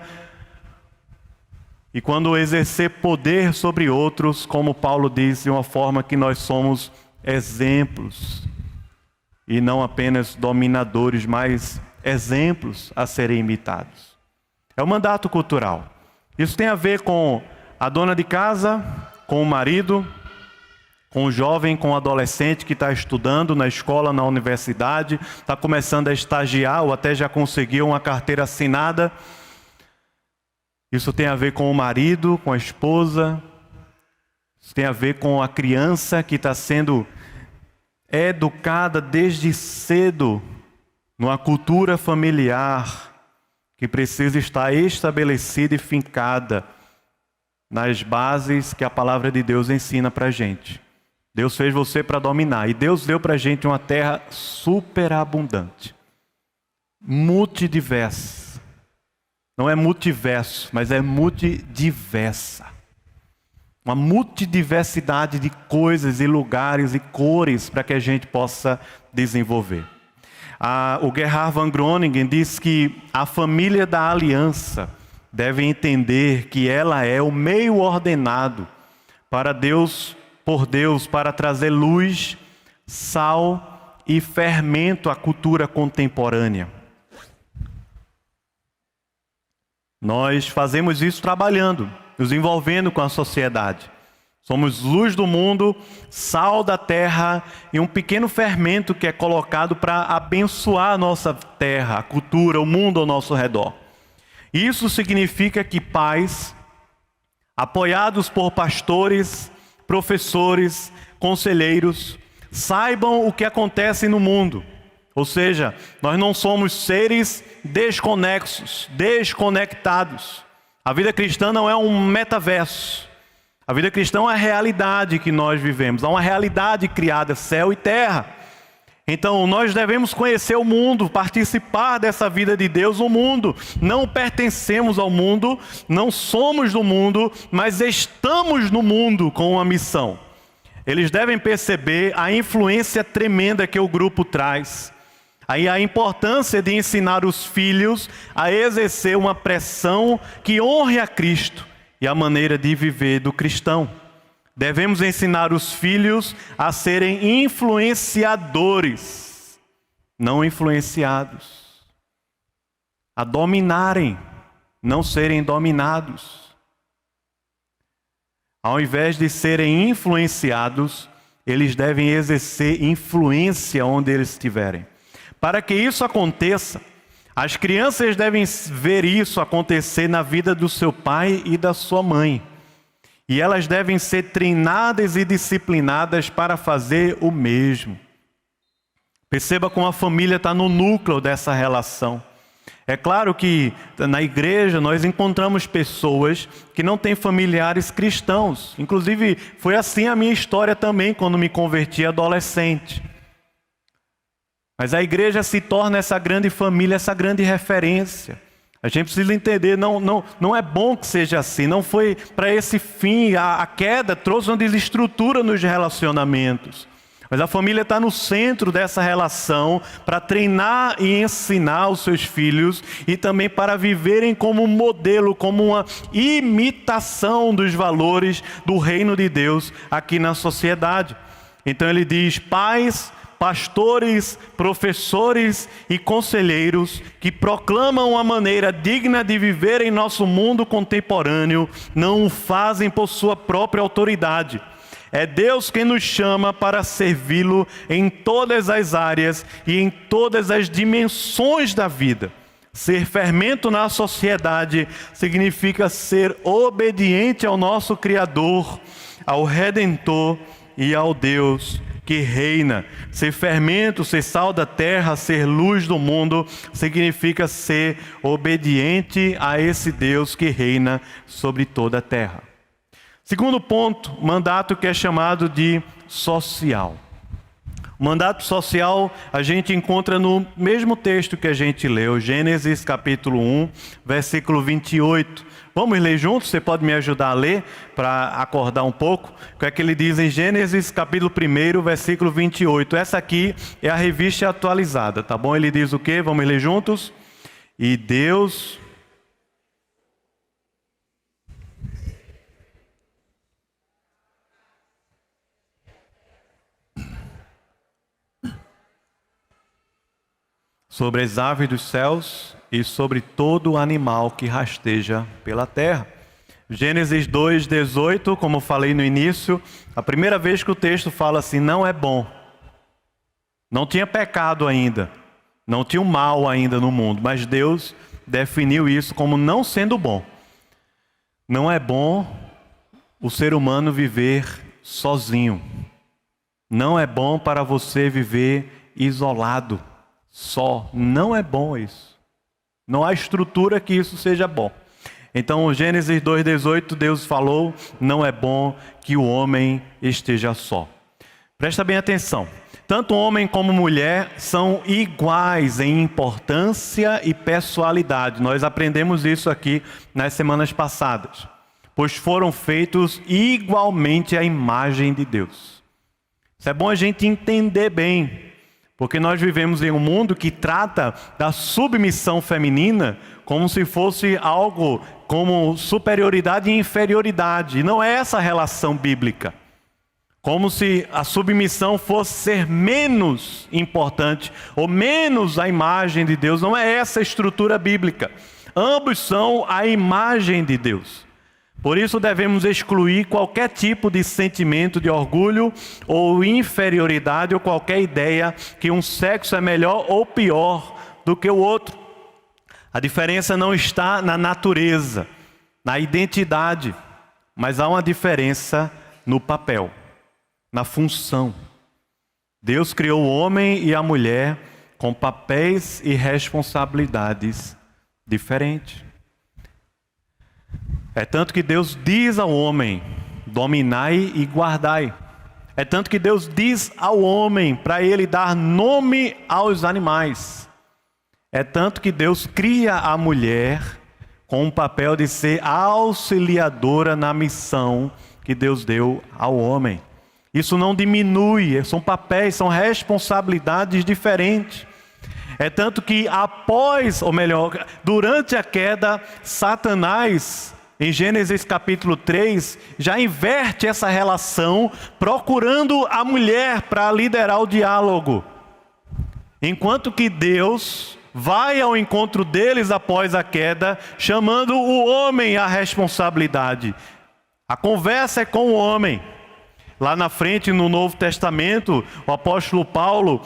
E quando exercer poder sobre outros, como Paulo diz, de uma forma que nós somos exemplos, e não apenas dominadores, mas exemplos a serem imitados. É o mandato cultural. Isso tem a ver com a dona de casa, com o marido, com o jovem, com o adolescente que está estudando na escola, na universidade, está começando a estagiar ou até já conseguiu uma carteira assinada. Isso tem a ver com o marido, com a esposa. Isso tem a ver com a criança que está sendo educada desde cedo numa cultura familiar que precisa estar estabelecida e fincada nas bases que a palavra de Deus ensina para a gente. Deus fez você para dominar. E Deus deu para a gente uma terra superabundante. Multidiversa. Não é multiverso, mas é multidiversa. Uma multidiversidade de coisas e lugares e cores para que a gente possa desenvolver. O Gerhard von Groningen diz que a família da aliança deve entender que ela é o meio ordenado por Deus para trazer luz, sal e fermento à cultura contemporânea. Nós fazemos isso trabalhando, nos envolvendo com a sociedade. Somos luz do mundo, sal da terra e um pequeno fermento que é colocado para abençoar a nossa terra, a cultura, o mundo ao nosso redor. Isso significa que pais, apoiados por pastores, professores, conselheiros, saibam o que acontece no mundo. Ou seja, nós não somos seres desconexos, desconectados. A vida cristã não é um metaverso. A vida cristã é uma realidade que nós vivemos, é uma realidade criada, céu e terra. Então nós devemos conhecer o mundo, participar dessa vida de Deus no mundo. Não pertencemos ao mundo, não somos do mundo, mas estamos no mundo com uma missão. Eles devem perceber a influência tremenda que o grupo traz. Aí a importância de ensinar os filhos a exercer uma pressão que honre a Cristo e a maneira de viver do cristão. Devemos ensinar os filhos a serem influenciadores, não influenciados. A dominarem, não serem dominados. Ao invés de serem influenciados, eles devem exercer influência onde eles estiverem. Para que isso aconteça, as crianças devem ver isso acontecer na vida do seu pai e da sua mãe. E elas devem ser treinadas e disciplinadas para fazer o mesmo. Perceba como a família está no núcleo dessa relação. É claro que na igreja nós encontramos pessoas que não têm familiares cristãos. Inclusive foi assim a minha história também quando me converti adolescente. Mas a igreja se torna essa grande família, essa grande referência. A gente precisa entender, não é bom que seja assim. Não foi para esse fim. A queda trouxe uma desestrutura nos relacionamentos. Mas a família está no centro dessa relação para treinar e ensinar os seus filhos e também para viverem como modelo, como uma imitação dos valores do reino de Deus aqui na sociedade. Então ele diz, pais, pastores, professores e conselheiros que proclamam uma maneira digna de viver em nosso mundo contemporâneo, não o fazem por sua própria autoridade. É Deus quem nos chama para servi-lo em todas as áreas e em todas as dimensões da vida. Ser fermento na sociedade significa ser obediente ao nosso Criador, ao Redentor e ao Deus que reina. Ser fermento, ser sal da terra, ser luz do mundo, significa ser obediente a esse Deus que reina sobre toda a terra. Segundo ponto, mandato que é chamado de social. O mandato social a gente encontra no mesmo texto que a gente leu, Gênesis capítulo 1, versículo 28. Vamos ler juntos? Você pode me ajudar a ler para acordar um pouco? O que é que ele diz em Gênesis capítulo 1, versículo 28? Essa aqui é a revista atualizada, tá bom? Ele diz o quê? Vamos ler juntos? E Deus... sobre as aves dos céus e sobre todo animal que rasteja pela terra. Gênesis 2:18, como falei no início, a primeira vez que o texto fala assim, não é bom. Não tinha pecado ainda, não tinha o mal ainda no mundo, mas Deus definiu isso como não sendo bom. Não é bom o ser humano viver sozinho. Não é bom para você viver isolado. Só, não é bom isso. Não há estrutura que isso seja bom. Então, Gênesis 2:18, Deus falou, não é bom que o homem esteja só. Presta bem atenção. Tanto homem como mulher são iguais em importância e pessoalidade. Nós aprendemos isso aqui nas semanas passadas. Pois foram feitos igualmente à imagem de Deus. Isso é bom a gente entender bem. Porque nós vivemos em um mundo que trata da submissão feminina como se fosse algo como superioridade e inferioridade. E não é essa a relação bíblica. Como se a submissão fosse ser menos importante ou menos a imagem de Deus. Não é essa a estrutura bíblica. Ambos são a imagem de Deus. Por isso devemos excluir qualquer tipo de sentimento de orgulho ou inferioridade ou qualquer ideia que um sexo é melhor ou pior do que o outro. A diferença não está na natureza, na identidade, mas há uma diferença no papel, na função. Deus criou o homem e a mulher com papéis e responsabilidades diferentes. É tanto que Deus diz ao homem, dominai e guardai. É tanto que Deus diz ao homem para ele dar nome aos animais. É tanto que Deus cria a mulher com o papel de ser auxiliadora na missão que Deus deu ao homem. Isso não diminui, são papéis, são responsabilidades diferentes. É tanto que após, ou melhor, durante a queda, Satanás... em Gênesis capítulo 3, já inverte essa relação, procurando a mulher para liderar o diálogo. Enquanto que Deus vai ao encontro deles após a queda, chamando o homem à responsabilidade. A conversa é com o homem. Lá na frente, no Novo Testamento, o apóstolo Paulo,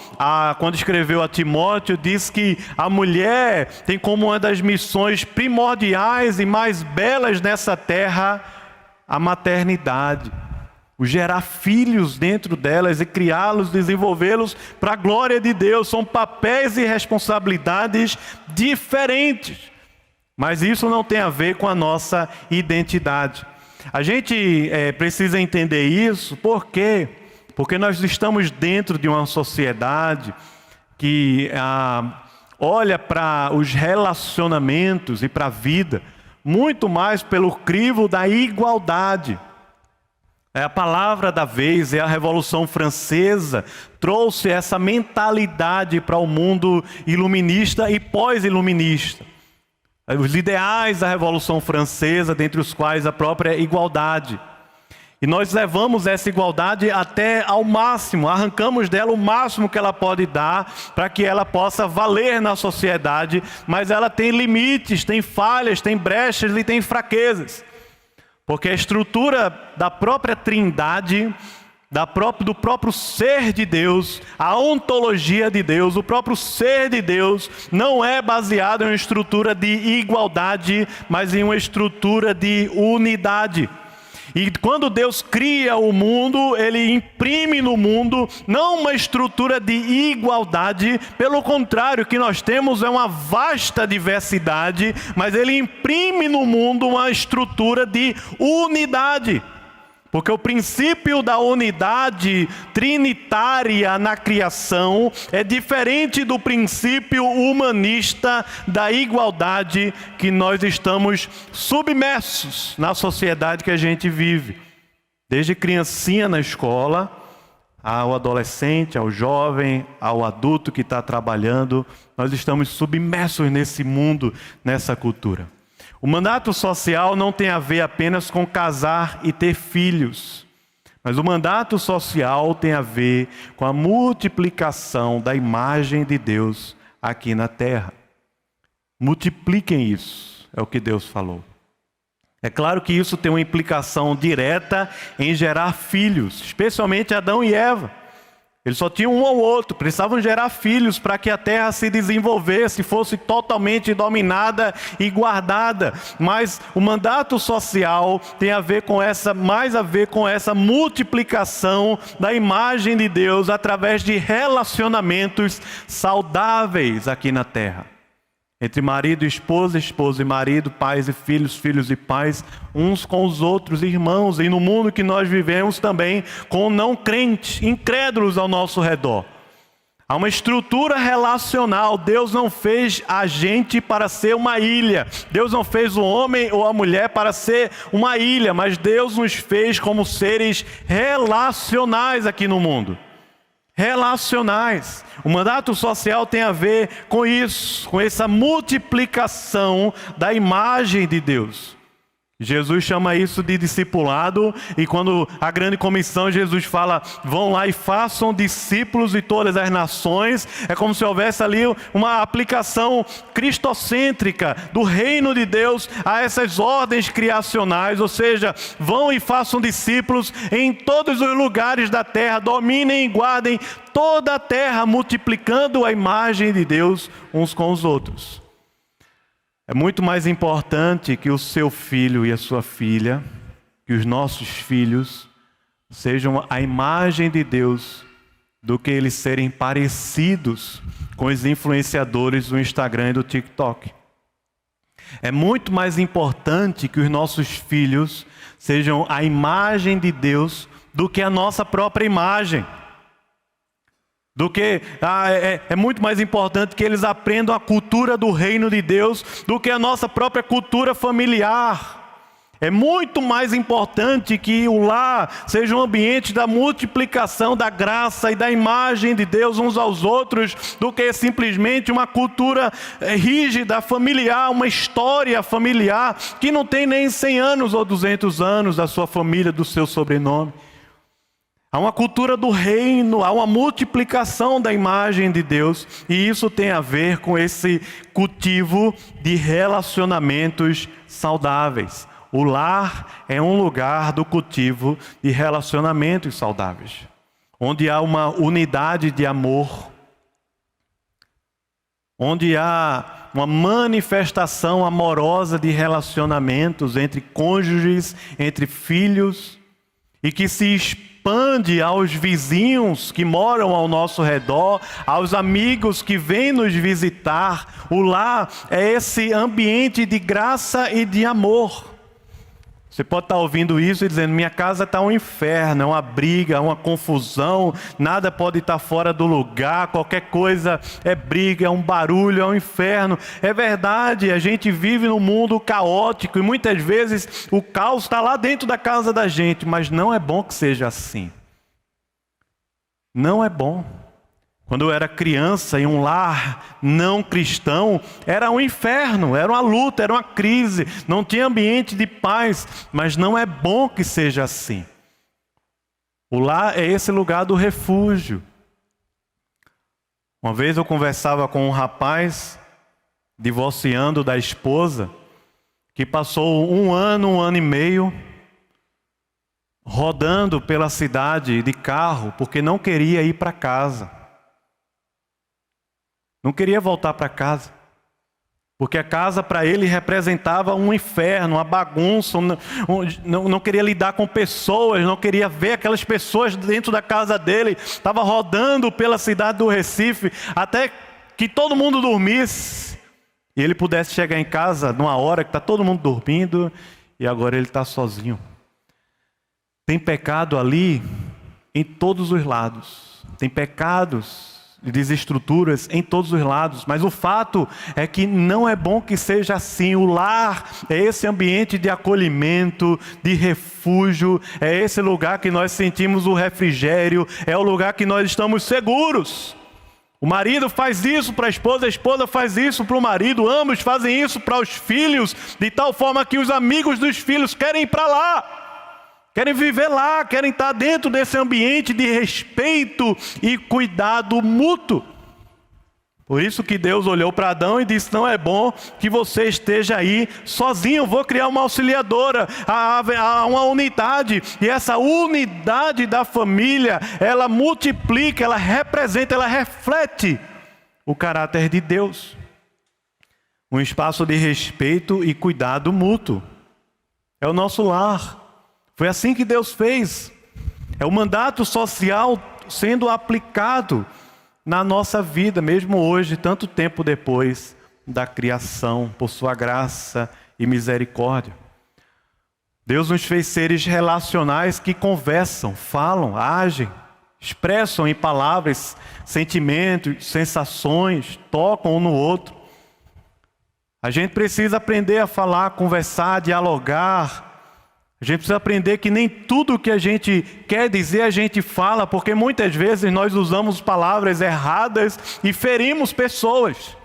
quando escreveu a Timóteo, diz que a mulher tem como uma das missões primordiais e mais belas nessa terra, a maternidade. O gerar filhos dentro delas e criá-los, desenvolvê-los para a glória de Deus. São papéis e responsabilidades diferentes. Mas isso não tem a ver com a nossa identidade. A gente precisa entender isso, por quê? Porque nós estamos dentro de uma sociedade que olha para os relacionamentos e para a vida muito mais pelo crivo da igualdade. A palavra da vez, a Revolução Francesa, trouxe essa mentalidade para o mundo iluminista e pós-iluminista. Os ideais da Revolução Francesa, dentre os quais a própria igualdade. E nós levamos essa igualdade até ao máximo, arrancamos dela o máximo que ela pode dar, para que ela possa valer na sociedade, mas ela tem limites, tem falhas, tem brechas e tem fraquezas. Porque a estrutura da própria Trindade, do próprio ser de Deus, a ontologia de Deus, o próprio ser de Deus, não é baseado em uma estrutura de igualdade, mas em uma estrutura de unidade. E quando Deus cria o mundo, Ele imprime no mundo não uma estrutura de igualdade, pelo contrário, o que nós temos é uma vasta diversidade, mas Ele imprime no mundo uma estrutura de unidade. Porque o princípio da unidade trinitária na criação é diferente do princípio humanista da igualdade que nós estamos submersos na sociedade que a gente vive. Desde criancinha na escola, ao adolescente, ao jovem, ao adulto que está trabalhando, nós estamos submersos nesse mundo, nessa cultura. O mandato social não tem a ver apenas com casar e ter filhos, mas o mandato social tem a ver com a multiplicação da imagem de Deus aqui na terra. Multipliquem isso, é o que Deus falou. É claro que isso tem uma implicação direta em gerar filhos, especialmente Adão e Eva. Eles só tinham um ou outro, precisavam gerar filhos para que a terra se desenvolvesse, fosse totalmente dominada e guardada. Mas o mandato social tem a ver com mais a ver com essa multiplicação da imagem de Deus através de relacionamentos saudáveis aqui na terra. Entre marido e esposa e marido, pais e filhos, filhos e pais, uns com os outros, irmãos, e no mundo que nós vivemos também com não crentes, incrédulos ao nosso redor. Há uma estrutura relacional. Deus não fez a gente para ser uma ilha. Deus não fez o homem ou a mulher para ser uma ilha, mas Deus nos fez como seres relacionais aqui no mundo. Relacionais. O mandato social tem a ver com isso, com essa multiplicação da imagem de Deus. Jesus chama isso de discipulado, e quando a grande comissão, Jesus fala, vão lá e façam discípulos de todas as nações. É como se houvesse ali uma aplicação cristocêntrica do reino de Deus a essas ordens criacionais, ou seja, vão e façam discípulos em todos os lugares da terra, dominem e guardem toda a terra, multiplicando a imagem de Deus uns com os outros. É muito mais importante que o seu filho e a sua filha, que os nossos filhos, sejam a imagem de Deus, do que eles serem parecidos com os influenciadores do Instagram e do TikTok. É muito mais importante que os nossos filhos sejam a imagem de Deus do que a nossa própria imagem. É muito mais importante que eles aprendam a cultura do reino de Deus do que a nossa própria cultura familiar. É muito mais importante que o lar seja um ambiente da multiplicação da graça e da imagem de Deus uns aos outros do que simplesmente uma cultura rígida, familiar, uma história familiar que não tem nem 100 anos ou 200 anos da sua família, do seu sobrenome. Há uma cultura do reino, há uma multiplicação da imagem de Deus, e isso tem a ver com esse cultivo de relacionamentos saudáveis. O lar é um lugar do cultivo de relacionamentos saudáveis, onde há uma unidade de amor, onde há uma manifestação amorosa de relacionamentos entre cônjuges, entre filhos, e que se expande aos vizinhos que moram ao nosso redor, aos amigos que vêm nos visitar. O lar é esse ambiente de graça e de amor. Você pode estar ouvindo isso e dizendo, minha casa está um inferno, é uma briga, é uma confusão, nada pode estar fora do lugar, qualquer coisa é briga, é um barulho, é um inferno. É verdade, a gente vive num mundo caótico e muitas vezes o caos está lá dentro da casa da gente, mas não é bom que seja assim. Não é bom. Quando eu era criança em um lar não cristão, era um inferno, era uma luta, era uma crise, não tinha ambiente de paz, mas não é bom que seja assim. O lar é esse lugar do refúgio. Uma vez eu conversava com um rapaz, divorciando da esposa, que passou um ano e meio, rodando pela cidade de carro, porque não queria ir para casa. Não queria voltar para casa, porque a casa para ele representava um inferno, uma bagunça, não queria lidar com pessoas, não queria ver aquelas pessoas dentro da casa dele. Estava rodando pela cidade do Recife, até que todo mundo dormisse, e ele pudesse chegar em casa numa hora que está todo mundo dormindo, e agora ele está sozinho. Tem pecado ali em todos os lados. Tem pecados e desestruturas em todos os lados. Mas o fato é que não é bom que seja assim. O lar é esse ambiente de acolhimento, de refúgio. É esse lugar que nós sentimos o refrigério. É o lugar que nós estamos seguros. O marido faz isso para a esposa faz isso para o marido. Ambos fazem isso para os filhos. De tal forma que os amigos dos filhos querem ir para lá. Querem viver lá, querem estar dentro desse ambiente de respeito e cuidado mútuo. Por isso que Deus olhou para Adão e disse: não é bom que você esteja aí sozinho, vou criar uma auxiliadora, há uma unidade. E essa unidade da família, ela multiplica, ela representa, ela reflete o caráter de Deus. Um espaço de respeito e cuidado mútuo. É o nosso lar. Foi assim que Deus fez. É o mandato social sendo aplicado na nossa vida, mesmo hoje, tanto tempo depois da criação, por sua graça e misericórdia. Deus nos fez seres relacionais que conversam, falam, agem, expressam em palavras, sentimentos, sensações, tocam um no outro. A gente precisa aprender a falar, conversar, dialogar. A gente precisa aprender que nem tudo que a gente quer dizer a gente fala, porque muitas vezes nós usamos palavras erradas e ferimos pessoas.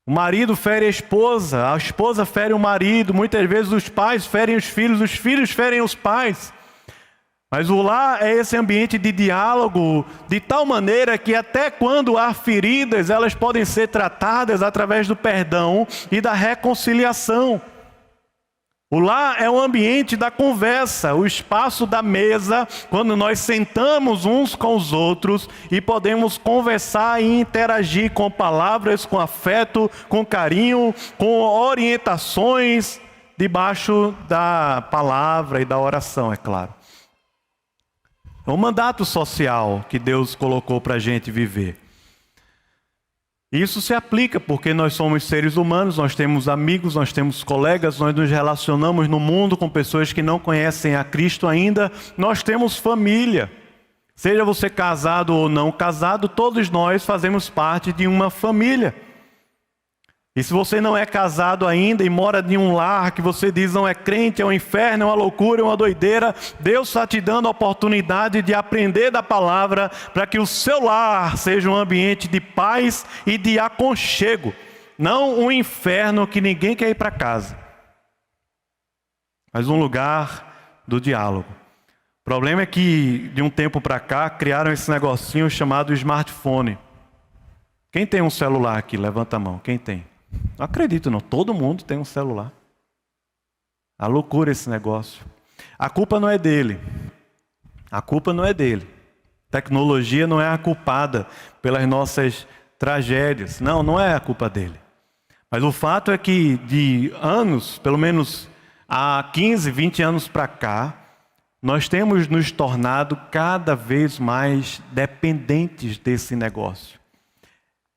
O marido fere a esposa fere o marido, muitas vezes os pais ferem os filhos ferem os pais. Mas o lar é esse ambiente de diálogo, de tal maneira que até quando há feridas, elas podem ser tratadas através do perdão e da reconciliação. O lar é o ambiente da conversa, o espaço da mesa, quando nós sentamos uns com os outros e podemos conversar e interagir com palavras, com afeto, com carinho, com orientações, debaixo da palavra e da oração, é claro. É um mandato social que Deus colocou para a gente viver. Isso se aplica porque nós somos seres humanos, nós temos amigos, nós temos colegas, nós nos relacionamos no mundo com pessoas que não conhecem a Cristo ainda, nós temos família. Seja você casado ou não casado, todos nós fazemos parte de uma família. E se você não é casado ainda e mora em um lar que você diz não é crente, é um inferno, é uma loucura, é uma doideira, Deus está te dando a oportunidade de aprender da palavra para que o seu lar seja um ambiente de paz e de aconchego. Não um inferno que ninguém quer ir para casa, mas um lugar do diálogo. O problema é que de um tempo para cá criaram esse negocinho chamado smartphone. Quem tem um celular aqui? Levanta a mão. Quem tem? Não acredito não, todo mundo tem um celular. A loucura esse negócio. A culpa não é dele. A culpa não é dele. Tecnologia não é a culpada pelas nossas tragédias. Não é a culpa dele. Mas o fato é que de anos, pelo menos há 15, 20 anos para cá, nós temos nos tornado cada vez mais dependentes desse negócio.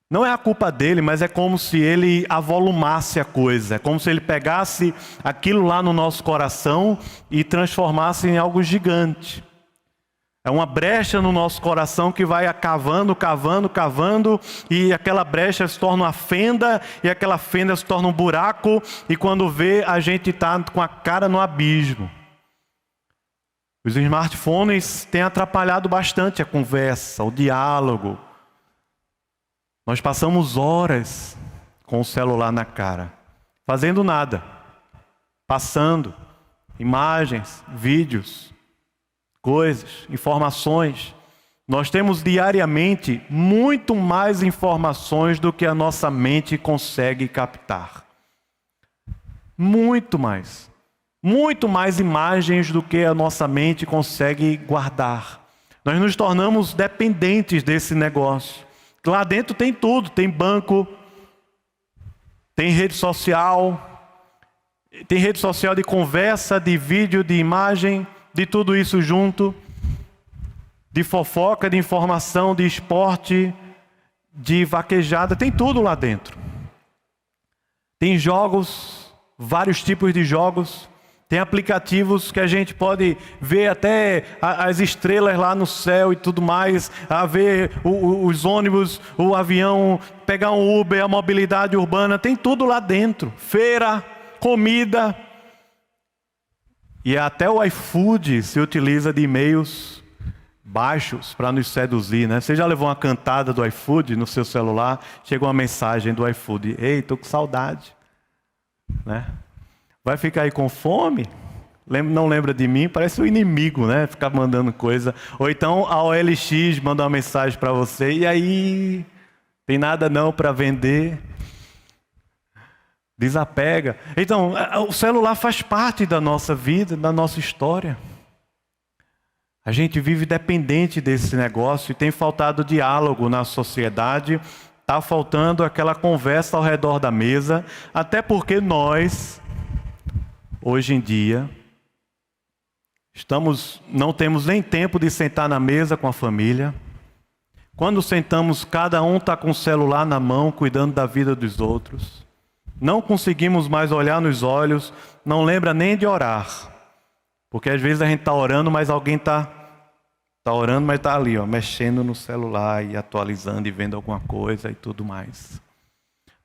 Não é a culpa dele, mas é como se ele avolumasse a coisa. É como se ele pegasse aquilo lá no nosso coração e transformasse em algo gigante. É uma brecha no nosso coração que vai cavando, e aquela brecha se torna uma fenda, e aquela fenda se torna um buraco, e quando vê, a gente está com a cara no abismo. Os smartphones têm atrapalhado bastante a conversa, o diálogo. Nós passamos horas com o celular na cara, fazendo nada, passando imagens, vídeos, coisas, informações. Nós temos diariamente muito mais informações do que a nossa mente consegue captar. Muito mais. Muito mais imagens do que a nossa mente consegue guardar. Nós nos tornamos dependentes desse negócio. Lá dentro tem tudo, tem banco, tem rede social de conversa, de vídeo, de imagem, de tudo isso junto, de fofoca, de informação, de esporte, de vaquejada, tem tudo lá dentro. Tem jogos, vários tipos de jogos. Tem aplicativos que a gente pode ver até as estrelas lá no céu e tudo mais, a ver os ônibus, o avião, pegar um Uber, a mobilidade urbana, tem tudo lá dentro. Feira, comida. E até o iFood se utiliza de e-mails baixos para nos seduzir, né? Você já levou uma cantada do iFood no seu celular? Chegou uma mensagem do iFood: ei, tô com saudade, né? Vai ficar aí com fome? Não lembra de mim? Parece um inimigo, né? Ficar mandando coisa. Ou então a OLX manda uma mensagem para você: e aí, tem nada não para vender? Desapega. Então, o celular faz parte da nossa vida, da nossa história. A gente vive dependente desse negócio e tem faltado diálogo na sociedade, está faltando aquela conversa ao redor da mesa, até porque nós, hoje em dia, não temos nem tempo de sentar na mesa com a família. Quando sentamos, cada um está com o celular na mão, cuidando da vida dos outros. Não conseguimos mais olhar nos olhos, não lembra nem de orar. Porque às vezes a gente está orando, mas alguém está orando, mas está ali, mexendo no celular e atualizando e vendo alguma coisa e tudo mais.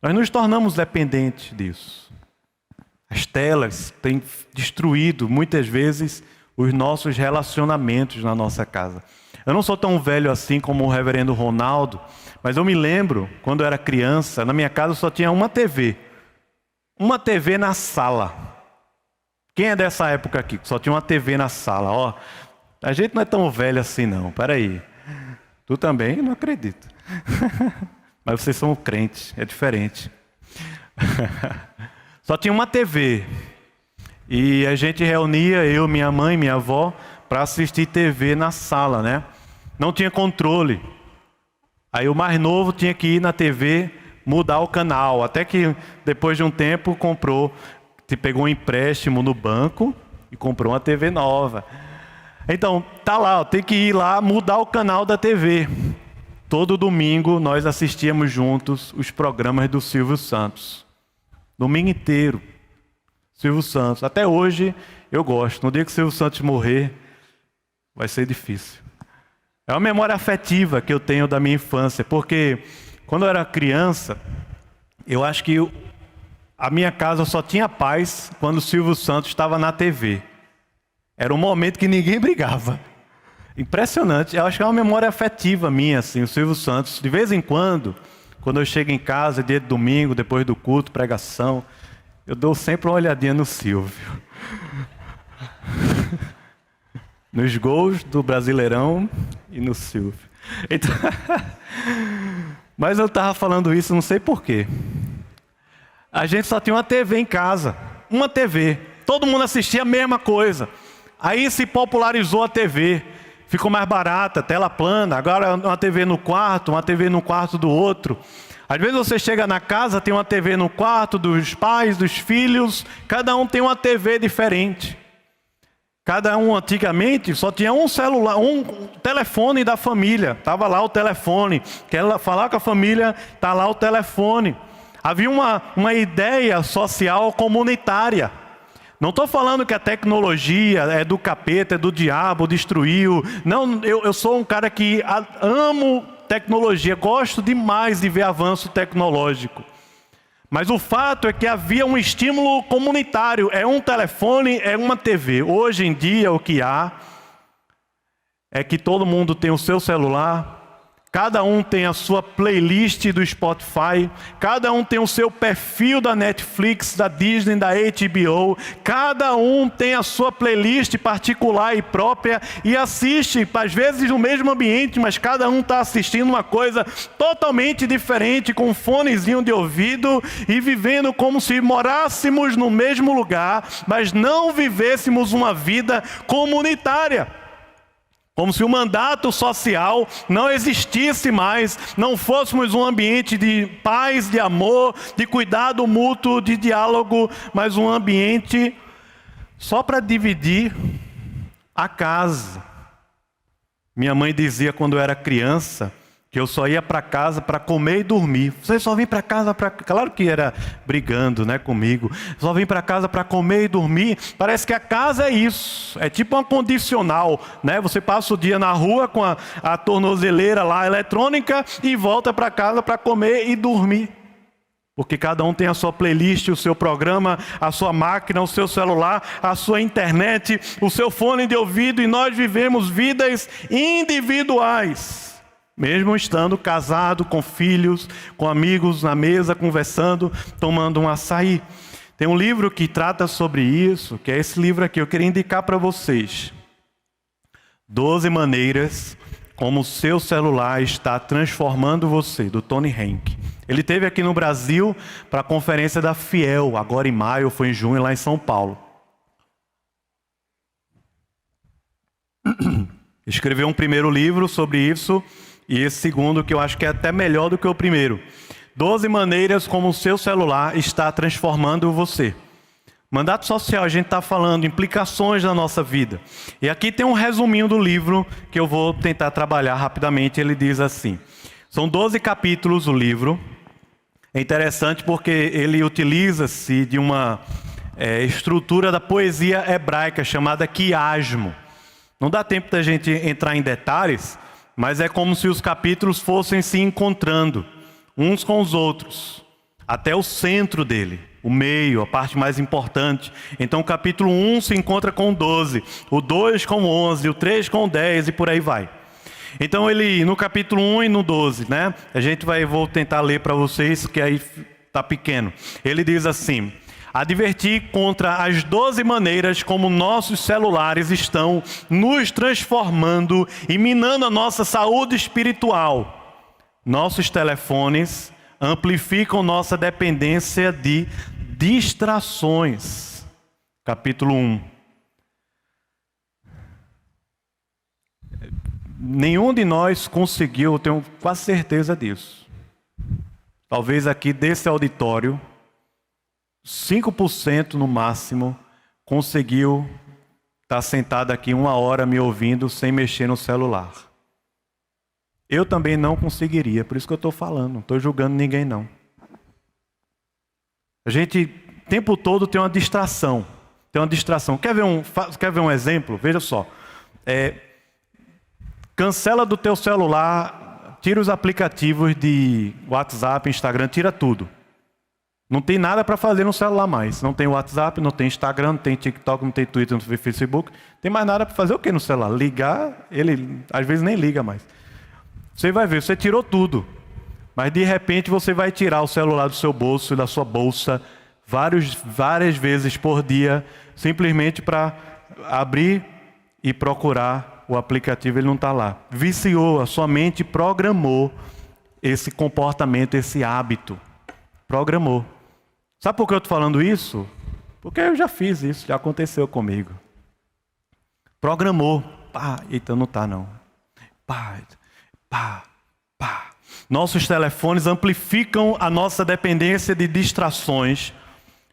Nós nos tornamos dependentes disso. As telas têm destruído muitas vezes os nossos relacionamentos na nossa casa. Eu não sou tão velho assim como o reverendo Ronaldo, mas eu me lembro, quando eu era criança, na minha casa só tinha uma TV. Uma TV na sala. Quem é dessa época aqui? Só tinha uma TV na sala. A gente não é tão velho assim não, peraí. Tu também? Não acredito. Mas vocês são crentes, é diferente. Só tinha uma TV. E a gente reunia, eu, minha mãe, minha avó, para assistir TV na sala, né? Não tinha controle. Aí o mais novo tinha que ir na TV, mudar o canal. Até que depois de um tempo pegou um empréstimo no banco e comprou uma TV nova. Então, tá lá, tem que ir lá mudar o canal da TV. Todo domingo nós assistíamos juntos os programas do Silvio Santos. Domingo inteiro. Silvio Santos. Até hoje eu gosto. No dia que o Silvio Santos morrer, vai ser difícil. É uma memória afetiva que eu tenho da minha infância, porque quando eu era criança, eu acho que a minha casa só tinha paz quando o Silvio Santos estava na TV. Era um momento que ninguém brigava. Impressionante. Eu acho que é uma memória afetiva minha, assim, o Silvio Santos. De vez em quando eu chego em casa, dia de domingo, depois do culto, pregação, eu dou sempre uma olhadinha no Silvio. Nos gols do Brasileirão e no Silvio. Então, mas eu estava falando isso, não sei porquê. A gente só tinha uma TV em casa. Uma TV. Todo mundo assistia a mesma coisa. Aí se popularizou a TV. Ficou mais barata, tela plana. Agora uma TV no quarto, uma TV no quarto do outro. Às vezes você chega na casa, tem uma TV no quarto dos pais, dos filhos. Cada um tem uma TV diferente. Cada um antigamente só tinha um celular, um telefone da família. Estava lá o telefone. Quer falar com a família, está lá o telefone. Havia uma ideia social comunitária. Não estou falando que a tecnologia é do capeta, é do diabo, destruiu. Não, eu sou um cara que amo tecnologia, gosto demais de ver avanço tecnológico. Mas o fato é que havia um estímulo comunitário, é um telefone, é uma TV. Hoje em dia o que há é que todo mundo tem o seu celular, cada um tem a sua playlist do Spotify, cada um tem o seu perfil da Netflix, da Disney, da HBO, cada um tem a sua playlist particular e própria e assiste, às vezes no mesmo ambiente, mas cada um está assistindo uma coisa totalmente diferente, com um fonezinho de ouvido e vivendo como se morássemos no mesmo lugar, mas não vivêssemos uma vida comunitária. Como se o mandato social não existisse mais, não fôssemos um ambiente de paz, de amor, de cuidado mútuo, de diálogo, mas um ambiente só para dividir a casa. Minha mãe dizia quando eu era criança que eu só ia para casa para comer e dormir. Você só vem para casa para... Claro que era brigando, né, comigo. Só vem para casa para comer e dormir. Parece que a casa é isso. É tipo uma condicional, né? Você passa o dia na rua com a tornozeleira lá eletrônica e volta para casa para comer e dormir. Porque cada um tem a sua playlist, o seu programa, a sua máquina, o seu celular, a sua internet, o seu fone de ouvido, e nós vivemos vidas individuais. Mesmo estando casado, com filhos, com amigos na mesa, conversando, tomando um açaí. Tem um livro que trata sobre isso, que é esse livro aqui. Eu queria indicar para vocês. 12 maneiras como o seu celular está transformando você, do Tony Henk. Ele esteve aqui no Brasil para a conferência da Fiel, agora em maio, foi em junho, lá em São Paulo. Escreveu um primeiro livro sobre isso, e esse segundo que eu acho que é até melhor do que o primeiro. 12 maneiras como o seu celular está transformando você. Mandato social, a gente está falando implicações da nossa vida. E aqui tem um resuminho do livro que eu vou tentar trabalhar rapidamente. Ele diz assim, são 12 capítulos o livro. É interessante porque ele utiliza-se de uma estrutura da poesia hebraica chamada quiasmo. Não dá tempo da gente entrar em detalhes, mas é como se os capítulos fossem se encontrando uns com os outros, até o centro dele, o meio, a parte mais importante. Então o capítulo 1 se encontra com o 12, o 2 com o 11, o 3 com o 10 e por aí vai. Então ele, no capítulo 1 e no 12, né? Vou tentar ler para vocês, que aí está pequeno. Ele diz assim: advertir contra as 12 maneiras como nossos celulares estão nos transformando e minando a nossa saúde espiritual. Nossos telefones amplificam nossa dependência de distrações. Capítulo 1. Nenhum de nós conseguiu, eu tenho quase certeza disso. Talvez aqui desse auditório, 5% no máximo conseguiu estar sentado aqui 1 hora me ouvindo sem mexer no celular. Eu também não conseguiria, por isso que eu estou falando, não estou julgando ninguém não. A gente o tempo todo tem uma distração. Quer ver um exemplo? Veja só. Cancela do teu celular, tira os aplicativos de WhatsApp, Instagram, tira tudo. Não tem nada para fazer no celular mais. Não tem WhatsApp, não tem Instagram, não tem TikTok, não tem Twitter, não tem Facebook. Tem mais nada para fazer o que no celular? Ligar, ele às vezes nem liga mais. Você vai ver, você tirou tudo. Mas de repente você vai tirar o celular do seu bolso e da sua bolsa várias vezes por dia, simplesmente para abrir e procurar o aplicativo, ele não está lá. Viciou, a sua mente programou esse comportamento, esse hábito. Programou. Sabe por que eu estou falando isso? Porque eu já fiz isso, já aconteceu comigo. Programou. Eita, não está não. Nossos telefones amplificam a nossa dependência de distrações,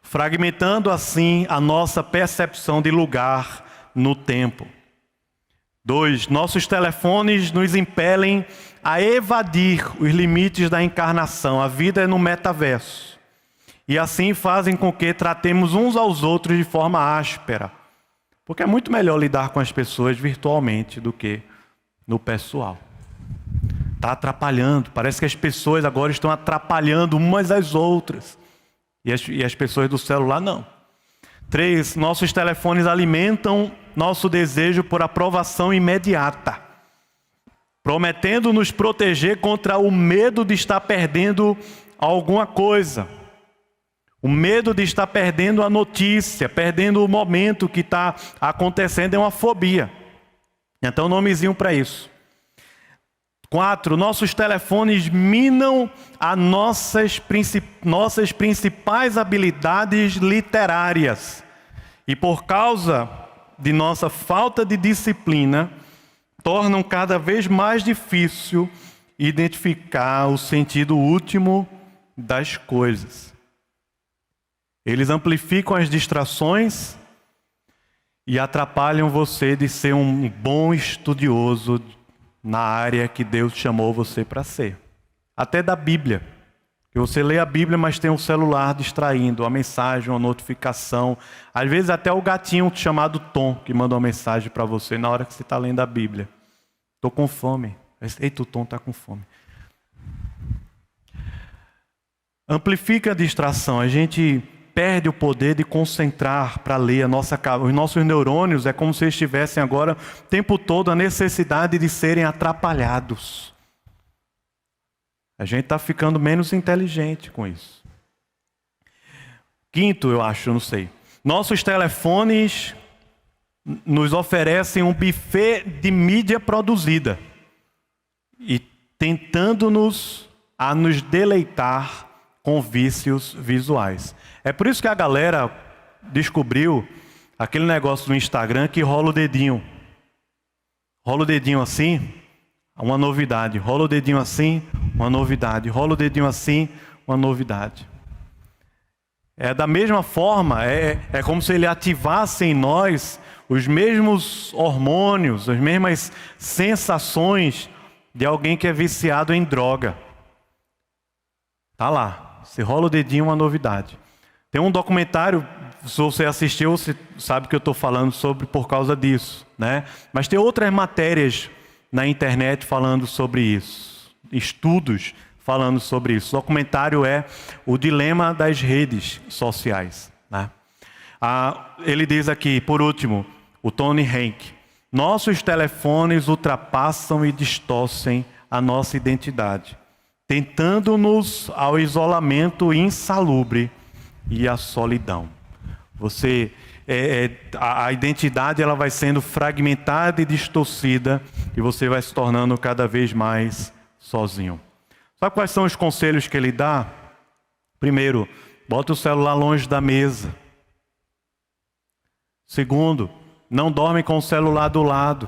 fragmentando assim a nossa percepção de lugar no tempo. 2. Nossos telefones nos impelem a evadir os limites da encarnação. A vida é no metaverso. E assim fazem com que tratemos uns aos outros de forma áspera. Porque é muito melhor lidar com as pessoas virtualmente do que no pessoal. Está atrapalhando. Parece que as pessoas agora estão atrapalhando umas às outras. E as pessoas do celular não. 3. Nossos telefones alimentam nosso desejo por aprovação imediata, prometendo nos proteger contra o medo de estar perdendo alguma coisa. O medo de estar perdendo a notícia, perdendo o momento que está acontecendo, é uma fobia. Então, nomezinho para isso. 4. Nossos telefones minam as nossas principais habilidades literárias. E por causa de nossa falta de disciplina, tornam cada vez mais difícil identificar o sentido último das coisas. Eles amplificam as distrações e atrapalham você de ser um bom estudioso na área que Deus chamou você para ser. Até da Bíblia. Que você lê a Bíblia, mas tem um celular distraindo, uma mensagem, uma notificação. Às vezes até o gatinho chamado Tom, que manda uma mensagem para você na hora que você está lendo a Bíblia. Estou com fome. Eita, o Tom está com fome. Amplifica a distração. A gente perde o poder de concentrar para ler. Os nossos neurônios é como se eles tivessem agora o tempo todo a necessidade de serem atrapalhados. A gente está ficando menos inteligente com isso. Quinto, eu acho, não sei. Nossos telefones nos oferecem um buffet de mídia produzida e tentando-nos a nos deleitar com vícios visuais. É por isso que a galera descobriu aquele negócio no Instagram que rola o dedinho. Rola o dedinho assim, uma novidade. Rola o dedinho assim, uma novidade. Rola o dedinho assim, uma novidade. É da mesma forma, é como se ele ativasse em nós os mesmos hormônios, as mesmas sensações de alguém que é viciado em droga. Tá lá, se rola o dedinho, uma novidade. Tem um documentário, se você assistiu, você sabe que eu estou falando sobre por causa disso, né? Mas tem outras matérias na internet falando sobre isso, estudos falando sobre isso. O documentário é O Dilema das Redes Sociais, né? Ele diz aqui, por último, o Tony Hank: nossos telefones ultrapassam e distorcem a nossa identidade, tentando-nos ao isolamento insalubre e à solidão. A identidade ela vai sendo fragmentada e distorcida e você vai se tornando cada vez mais sozinho. Sabe quais são os conselhos que ele dá? Primeiro, bota o celular longe da mesa. Segundo, não dorme com o celular do lado.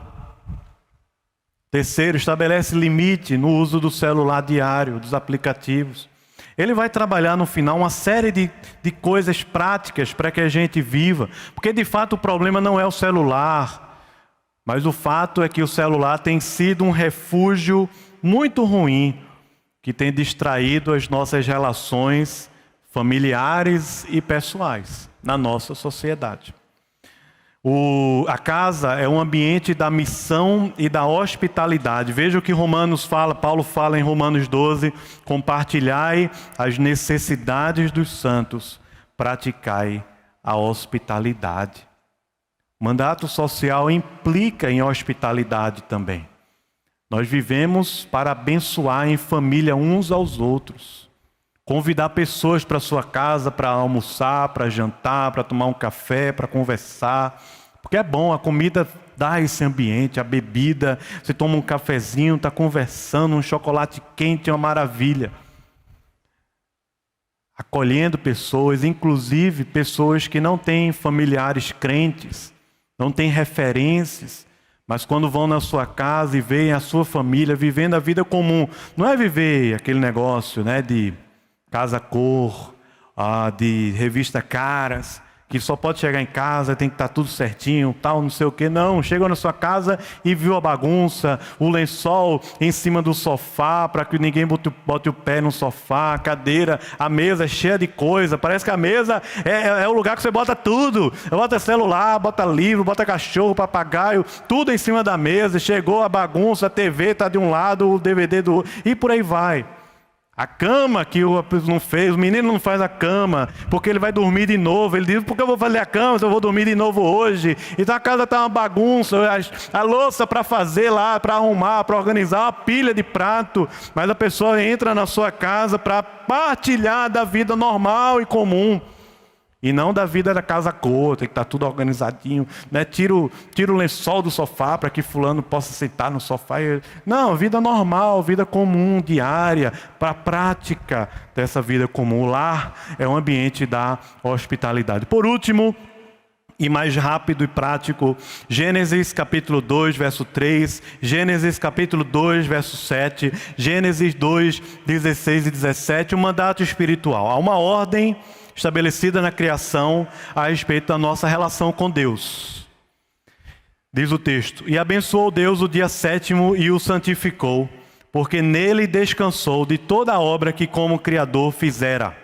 Terceiro, estabelece limite no uso do celular diário, dos aplicativos. Ele vai trabalhar no final uma série de coisas práticas para que a gente viva. Porque de fato o problema não é o celular, mas o fato é que o celular tem sido um refúgio muito ruim, que tem distraído as nossas relações familiares e pessoais na nossa sociedade. A casa é um ambiente da missão e da hospitalidade. Veja o que Paulo fala em Romanos 12: compartilhai as necessidades dos santos, praticai a hospitalidade. Mandato social implica em hospitalidade também. Nós vivemos para abençoar em família uns aos outros. Convidar pessoas para sua casa para almoçar, para jantar, para tomar um café, para conversar. Porque é bom, a comida dá esse ambiente, a bebida. Você toma um cafezinho, está conversando, um chocolate quente é uma maravilha. Acolhendo pessoas, inclusive pessoas que não têm familiares crentes, não têm referências. Mas quando vão na sua casa e veem a sua família vivendo a vida comum, não é viver aquele negócio, né, de casa-cor, de revista Caras, que só pode chegar em casa, tem que estar tudo certinho, tal, não sei o quê. Não, chegou na sua casa e viu a bagunça, o lençol em cima do sofá, para que ninguém bote o pé no sofá, a cadeira, a mesa cheia de coisa. Parece que a mesa é o lugar que você bota tudo. Bota celular, bota livro, bota cachorro, papagaio, tudo em cima da mesa. Chegou a bagunça, a TV está de um lado, o DVD do outro, e por aí vai. A cama que o não fez, o menino não faz a cama, porque ele vai dormir de novo. Ele diz: por que eu vou fazer a cama se eu vou dormir de novo hoje? Então a casa está uma bagunça, a louça para fazer lá, para arrumar, para organizar, uma pilha de prato. Mas a pessoa entra na sua casa para partilhar da vida normal e comum. E não da vida da casa cor, tem que estar tudo organizadinho, né? Tira o lençol do sofá para que fulano possa sentar no sofá. Não, vida normal, vida comum, diária, para a prática dessa vida comum. O lar é um ambiente da hospitalidade. Por último, e mais rápido e prático, Gênesis capítulo 2, verso 3, Gênesis capítulo 2, verso 7, Gênesis 2, 16 e 17, o mandato espiritual. Há uma ordem estabelecida na criação a respeito da nossa relação com Deus. Diz o texto: e abençoou Deus o dia sétimo e o santificou, porque nele descansou de toda a obra que como Criador fizera.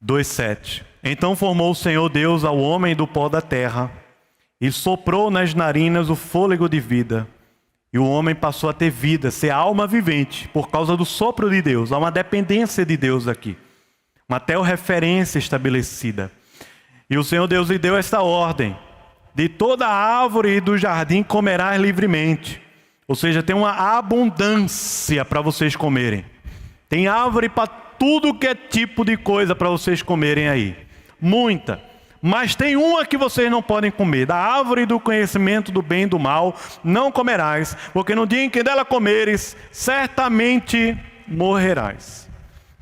2:7. Então formou o Senhor Deus ao homem do pó da terra, e soprou nas narinas o fôlego de vida. E o homem passou a ter vida, ser alma vivente, por causa do sopro de Deus. Há uma dependência de Deus aqui, uma referência estabelecida. E o Senhor Deus lhe deu esta ordem: de toda árvore do jardim comerás livremente. Ou seja, tem uma abundância para vocês comerem. Tem árvore para tudo que é tipo de coisa para vocês comerem aí. Muita. Mas tem uma que vocês não podem comer: da árvore do conhecimento do bem e do mal não comerás, porque no dia em que dela comeres, certamente morrerás.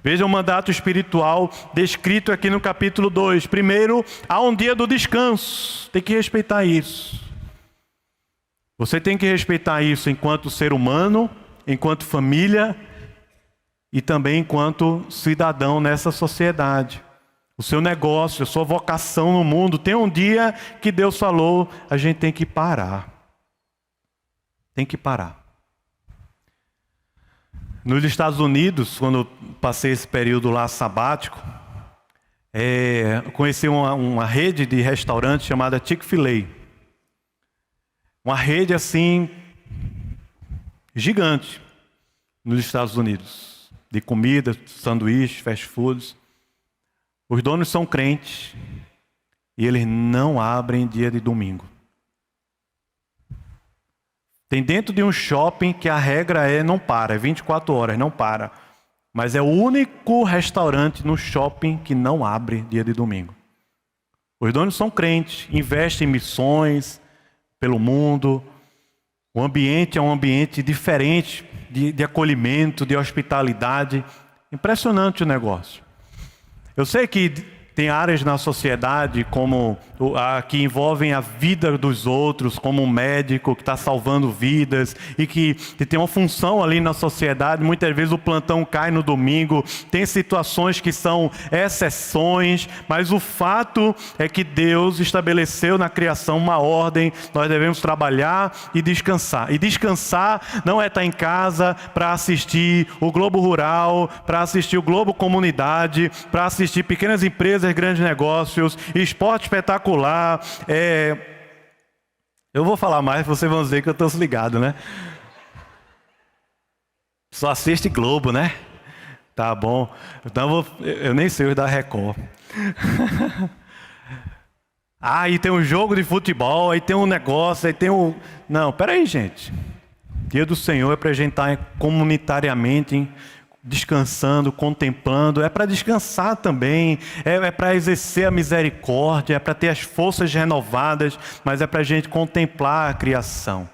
Veja o mandato espiritual descrito aqui no capítulo 2. Primeiro, há um dia do descanso. Tem que respeitar isso. Você tem que respeitar isso enquanto ser humano, enquanto família e também enquanto cidadão nessa sociedade. O seu negócio, a sua vocação no mundo. Tem um dia que Deus falou: a gente tem que parar. Tem que parar. Nos Estados Unidos, quando eu passei esse período lá sabático, conheci uma rede de restaurantes chamada Chick-fil-A. Uma rede assim, gigante, nos Estados Unidos, de comida, sanduíches, fast foods. Os donos são crentes e eles não abrem dia de domingo. Tem dentro de um shopping que a regra não para, é 24 horas, não para. Mas é o único restaurante no shopping que não abre dia de domingo. Os donos são crentes, investem em missões pelo mundo. O ambiente é um ambiente diferente de acolhimento, de hospitalidade. Impressionante o negócio. Eu sei que tem áreas na sociedade como que envolvem a vida dos outros, como um médico que está salvando vidas e que tem uma função ali na sociedade. Muitas vezes o plantão cai no domingo, tem situações que são exceções, mas o fato é que Deus estabeleceu na criação uma ordem. Nós devemos trabalhar e descansar. E descansar não é estar em casa para assistir o Globo Rural, para assistir o Globo Comunidade, para assistir pequenas empresas, grandes negócios, esporte espetacular. Eu vou falar mais, vocês vão dizer que eu estou ligado, né? Só assiste Globo, né? Tá bom. Então eu nem sei os da Record. Aí tem um jogo de futebol, aí tem um negócio, aí tem um... Não, peraí, gente. Dia do Senhor é para a gente estar comunitariamente descansando, contemplando. É para descansar também, é para exercer a misericórdia, é para ter as forças renovadas, mas é para a gente contemplar a criação.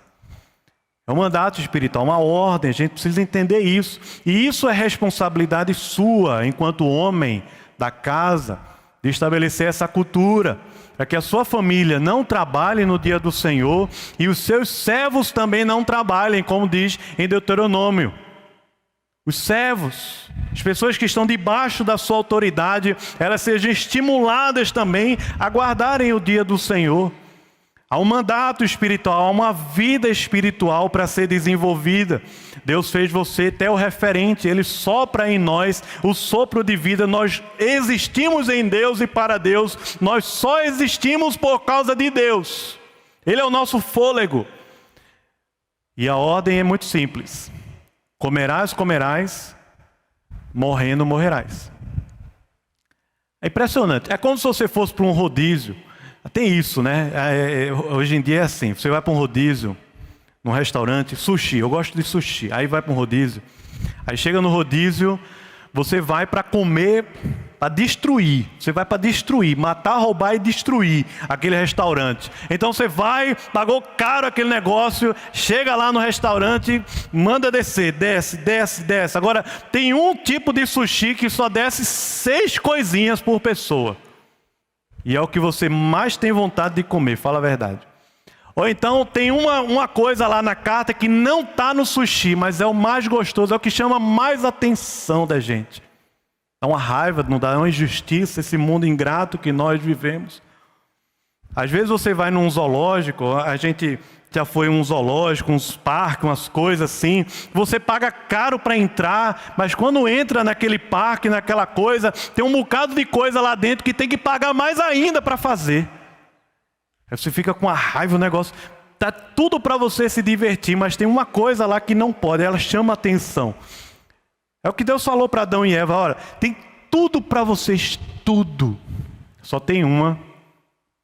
É um mandato espiritual, uma ordem, a gente precisa entender isso. E isso é responsabilidade sua, enquanto homem da casa, de estabelecer essa cultura, para que a sua família não trabalhe no dia do Senhor e os seus servos também não trabalhem, como diz em Deuteronômio. Os servos, as pessoas que estão debaixo da sua autoridade, elas sejam estimuladas também a guardarem o dia do Senhor. Há um mandato espiritual, há uma vida espiritual para ser desenvolvida. Deus fez você ter o referente, Ele sopra em nós o sopro de vida. Nós existimos em Deus e para Deus. Nós só existimos por causa de Deus. Ele é o nosso fôlego. E a ordem é muito simples. Comerás, comerás, morrendo, morrerás. É impressionante. É como se você fosse para um rodízio. Tem isso, né? Hoje em dia é assim. Você vai para um rodízio, num restaurante, sushi. Eu gosto de sushi. Aí vai para um rodízio. Aí chega no rodízio, você vai para comer, para destruir. Você vai para destruir, matar, roubar e destruir aquele restaurante. Então você vai, pagou caro aquele negócio, chega lá no restaurante, manda descer, desce, desce, desce. Agora, tem um tipo de sushi que só desce 6 coisinhas por pessoa. E é o que você mais tem vontade de comer, fala a verdade. Ou então tem uma coisa lá na carta que não está no sushi, mas é o mais gostoso, é o que chama mais atenção da gente. Dá uma raiva, não dá uma injustiça, esse mundo ingrato que nós vivemos. Às vezes você vai num zoológico, a gente já foi em um zoológico, uns parques, umas coisas assim, você paga caro para entrar, mas quando entra naquele parque, naquela coisa, tem um bocado de coisa lá dentro que tem que pagar mais ainda para fazer. Aí você fica com a raiva, o negócio, tá tudo para você se divertir, mas tem uma coisa lá que não pode, ela chama atenção. É o que Deus falou para Adão e Eva, olha, tem tudo para vocês, tudo. Só tem uma,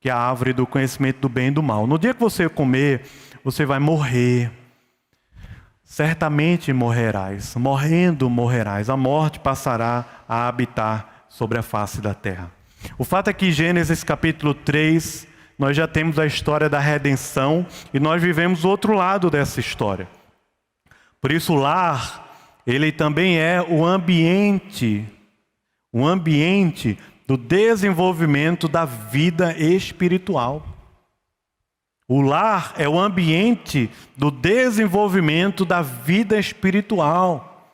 que é a árvore do conhecimento do bem e do mal. No dia que você comer, você vai morrer. Certamente morrerás. Morrendo morrerás. A morte passará a habitar sobre a face da terra. O fato é que em Gênesis capítulo 3, nós já temos a história da redenção e nós vivemos o outro lado dessa história. Por isso o lar, ele também é o ambiente do desenvolvimento da vida espiritual. O lar é o ambiente do desenvolvimento da vida espiritual.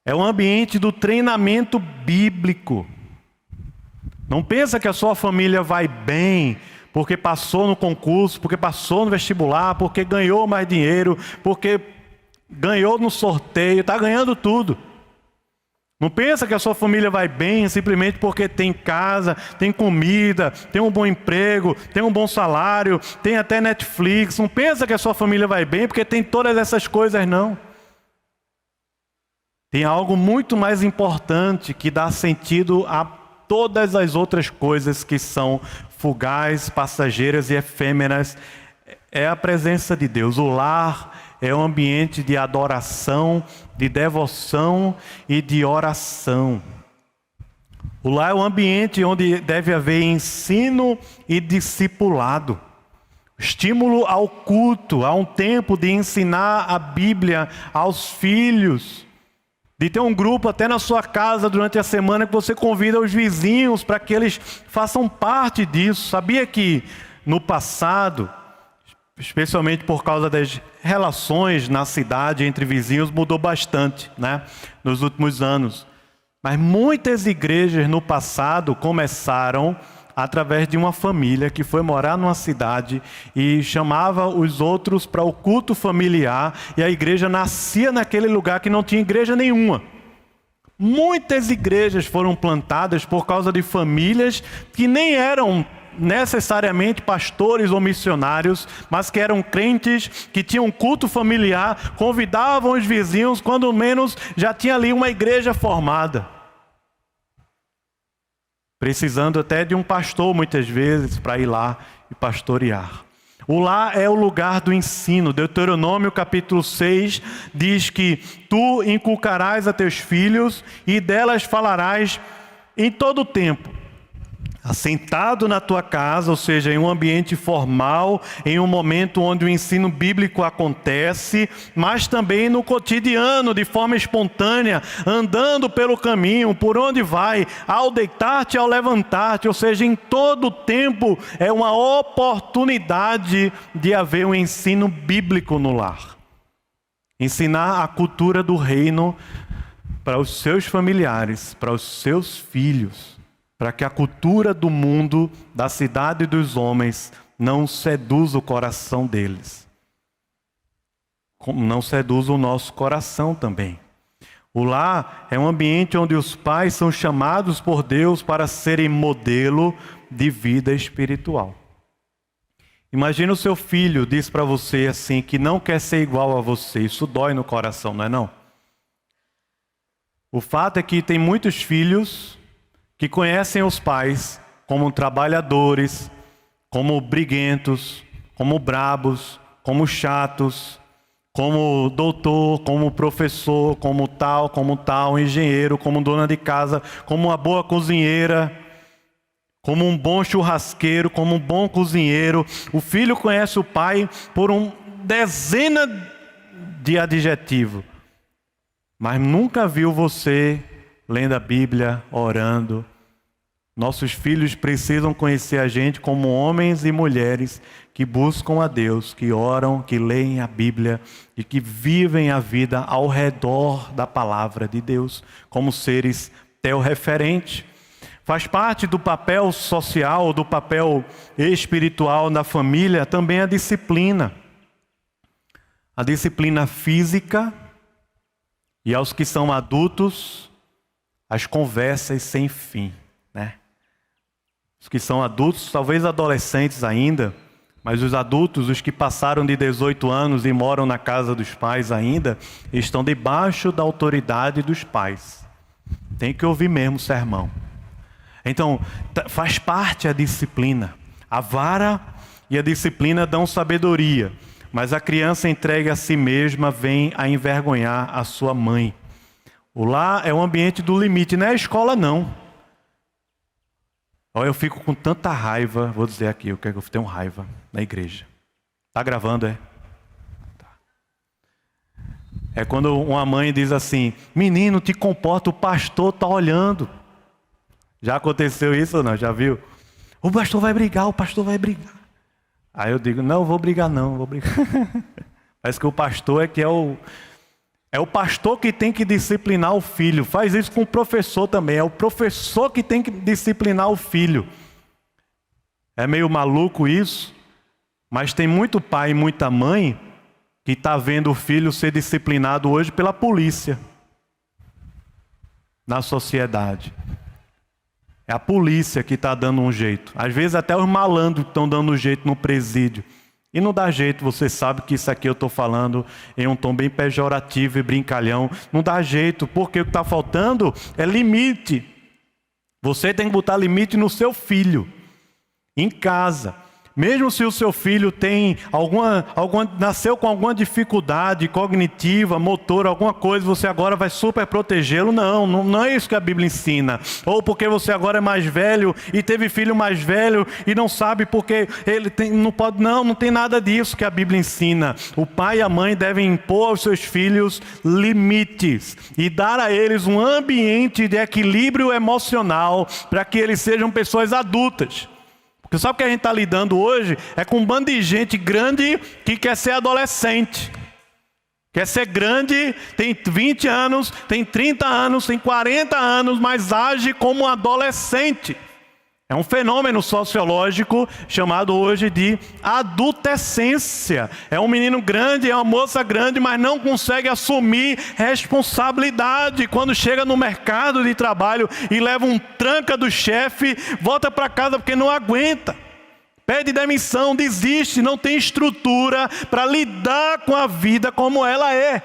É o ambiente do treinamento bíblico. Não pensa que a sua família vai bem porque passou no concurso, porque passou no vestibular, porque ganhou mais dinheiro, porque ganhou no sorteio, está ganhando tudo. Não pensa que a sua família vai bem simplesmente porque tem casa, tem comida, tem um bom emprego, tem um bom salário, tem até Netflix. Não pensa que a sua família vai bem porque tem todas essas coisas, não. Tem algo muito mais importante que dá sentido a todas as outras coisas que são fugazes, passageiras e efêmeras. É a presença de Deus. O lar é um ambiente de adoração, de devoção e de oração. O lar é um ambiente onde deve haver ensino e discipulado. Estímulo ao culto, a um tempo de ensinar a Bíblia aos filhos. De ter um grupo até na sua casa durante a semana que você convida os vizinhos para que eles façam parte disso. Sabia que no passado, especialmente por causa das relações na cidade entre vizinhos, mudou bastante, né, nos últimos anos. Mas muitas igrejas no passado começaram através de uma família que foi morar numa cidade e chamava os outros para o culto familiar, e a igreja nascia naquele lugar que não tinha igreja nenhuma. Muitas igrejas foram plantadas por causa de famílias que nem eram necessariamente pastores ou missionários, mas que eram crentes, que tinham culto familiar, convidavam os vizinhos, quando menos já tinha ali uma igreja formada. Precisando até de um pastor muitas vezes para ir lá e pastorear. O lar é o lugar do ensino. Deuteronômio capítulo 6 diz que tu inculcarás a teus filhos e delas falarás em todo o tempo. Assentado na tua casa, ou seja, em um ambiente formal, em um momento onde o ensino bíblico acontece, mas também no cotidiano, de forma espontânea, andando pelo caminho, por onde vai, ao deitar-te, ao levantar-te, ou seja, em todo o tempo é uma oportunidade de haver um ensino bíblico no lar. Ensinar a cultura do reino para os seus familiares, para os seus filhos, para que a cultura do mundo, da cidade dos homens, não seduza o coração deles. Como não seduz o nosso coração também. O lar é um ambiente onde os pais são chamados por Deus para serem modelo de vida espiritual. Imagina o seu filho diz para você assim, que não quer ser igual a você. Isso dói no coração, não é não? O fato é que tem muitos filhos que conhecem os pais como trabalhadores, como briguentos, como brabos, como chatos, como doutor, como professor, como tal, engenheiro, como dona de casa, como uma boa cozinheira, como um bom churrasqueiro, como um bom cozinheiro. O filho conhece o pai por uma dezena de adjetivos, mas nunca viu você lendo a Bíblia, orando. Nossos filhos precisam conhecer a gente como homens e mulheres que buscam a Deus, que oram, que leem a Bíblia e que vivem a vida ao redor da palavra de Deus, como seres teorreferentes. Faz parte do papel social, do papel espiritual na família, também a disciplina. A disciplina física e aos que são adultos, as conversas sem fim, né? Os que são adultos, talvez adolescentes ainda, mas os adultos, os que passaram de 18 anos e moram na casa dos pais ainda, estão debaixo da autoridade dos pais. Tem que ouvir mesmo o sermão. Então, faz parte a disciplina. A vara e a disciplina dão sabedoria, mas a criança entregue a si mesma vem a envergonhar a sua mãe. O lar é o ambiente do limite, não é a escola não. Olha, eu fico com tanta raiva, vou dizer aqui, eu tenho raiva na igreja. Tá gravando, é? Tá. É quando uma mãe diz assim, menino, te comporta, o pastor tá olhando. Já aconteceu isso ou não? Já viu? O pastor vai brigar, o pastor vai brigar. Aí eu digo, não vou brigar não, vou brigar. Parece que o pastor é o pastor que tem que disciplinar o filho. Faz isso com o professor também. É o professor que tem que disciplinar o filho. É meio maluco isso, mas tem muito pai e muita mãe que está vendo o filho ser disciplinado hoje pela polícia na sociedade. É a polícia que está dando um jeito. Às vezes até os malandros estão dando um jeito no presídio. E não dá jeito, você sabe que isso aqui eu estou falando em um tom bem pejorativo e brincalhão. Não dá jeito, porque o que está faltando é limite. Você tem que botar limite no seu filho, em casa. Mesmo se o seu filho tem nasceu com alguma dificuldade cognitiva, motora, alguma coisa, você agora vai super protegê-lo. Não é isso que a Bíblia ensina. Ou porque você agora é mais velho e teve filho mais velho e não sabe porque ele não pode. Não tem nada disso que a Bíblia ensina. O pai e a mãe devem impor aos seus filhos limites e dar a eles um ambiente de equilíbrio emocional para que eles sejam pessoas adultas. Porque sabe o que a gente está lidando hoje? É com um bando de gente grande que quer ser adolescente. Quer ser grande, tem 20 anos, tem 30 anos, tem 40 anos, mas age como um adolescente. É um fenômeno sociológico chamado hoje de adultescência. É um menino grande, é uma moça grande, mas não consegue assumir responsabilidade. Quando chega no mercado de trabalho e leva um tranca do chefe, volta para casa porque não aguenta. Pede demissão, desiste, não tem estrutura para lidar com a vida como ela é.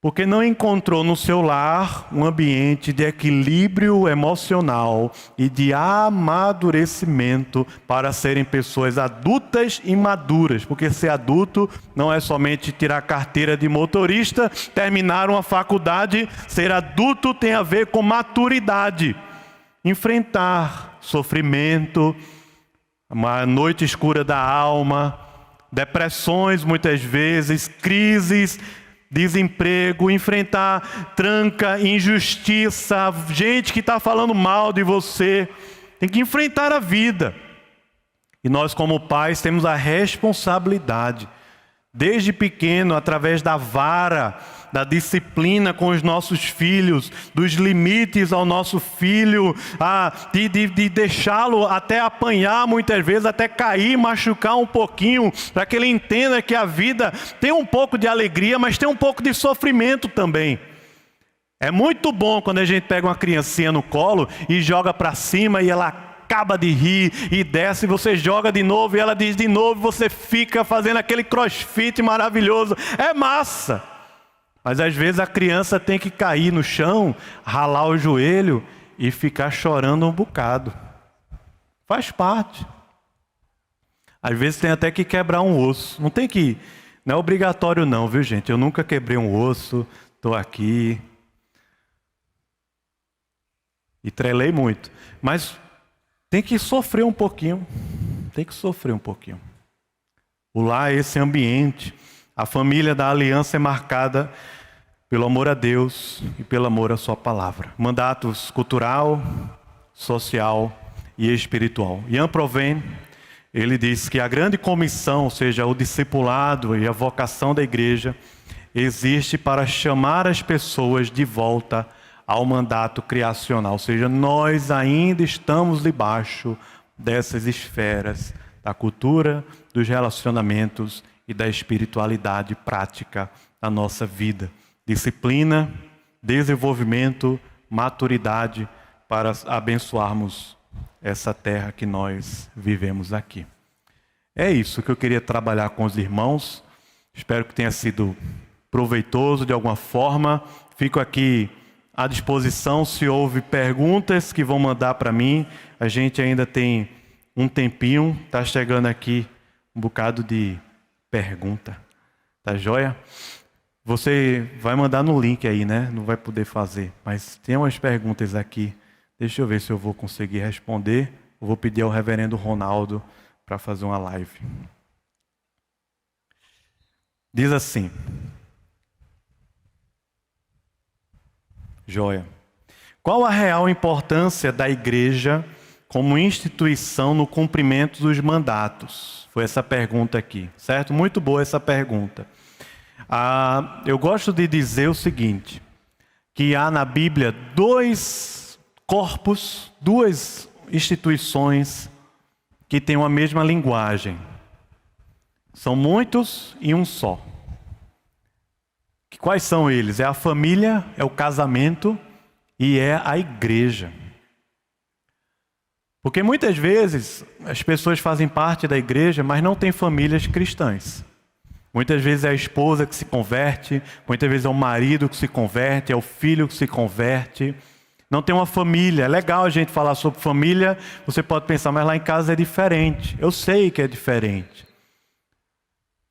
Porque não encontrou no seu lar um ambiente de equilíbrio emocional e de amadurecimento para serem pessoas adultas e maduras. Porque ser adulto não é somente tirar carteira de motorista, terminar uma faculdade. Ser adulto tem a ver com maturidade. Enfrentar sofrimento, uma noite escura da alma, depressões muitas vezes, crises, desemprego, enfrentar tranca, injustiça, gente que está falando mal de você. Tem que enfrentar a vida. E nós como pais temos a responsabilidade, desde pequeno, através da vara, da disciplina com os nossos filhos, dos limites ao nosso filho, de deixá-lo até apanhar muitas vezes, até cair, machucar um pouquinho, para que ele entenda que a vida tem um pouco de alegria, mas tem um pouco de sofrimento também. É muito bom quando a gente pega uma criancinha no colo e joga para cima e ela acaba de rir e desce, você joga de novo e ela diz de novo, você fica fazendo aquele crossfit maravilhoso. É massa! Mas às vezes a criança tem que cair no chão, ralar o joelho e ficar chorando um bocado. Faz parte. Às vezes tem até que quebrar um osso. Não é obrigatório não, viu gente? Eu nunca quebrei um osso, estou aqui. E trelei muito. Mas tem que sofrer um pouquinho. Tem que sofrer um pouquinho. O lar é esse ambiente. A família da aliança é marcada pelo amor a Deus e pelo amor à sua palavra. Mandatos cultural, social e espiritual. Ian Provén, ele diz que a grande comissão, ou seja, o discipulado e a vocação da igreja, existe para chamar as pessoas de volta ao mandato criacional. Ou seja, nós ainda estamos debaixo dessas esferas da cultura, dos relacionamentos e da espiritualidade prática da nossa vida. Disciplina, desenvolvimento, maturidade para abençoarmos essa terra que nós vivemos aqui. É isso que eu queria trabalhar com os irmãos. Espero que tenha sido proveitoso de alguma forma. Fico aqui à disposição se houve perguntas que vão mandar para mim. A gente ainda tem um tempinho. Está chegando aqui um bocado de pergunta. Tá joia? Você vai mandar no link aí, né? Não vai poder fazer. Mas tem umas perguntas aqui. Deixa eu ver se eu vou conseguir responder. Eu vou pedir ao reverendo Ronaldo para fazer uma live. Diz assim. Joia. Qual a real importância da igreja como instituição no cumprimento dos mandatos? Foi essa pergunta aqui, certo? Muito boa essa pergunta. Eu gosto de dizer o seguinte, que há na Bíblia dois corpos, duas instituições que têm uma mesma linguagem. São muitos e um só. Quais são eles? É a família, é o casamento e é a igreja. Porque muitas vezes as pessoas fazem parte da igreja, mas não têm famílias cristãs. Muitas vezes é a esposa que se converte, muitas vezes é o marido que se converte, é o filho que se converte. Não tem uma família. É legal a gente falar sobre família. Você pode pensar, mas lá em casa é diferente. Eu sei que é diferente.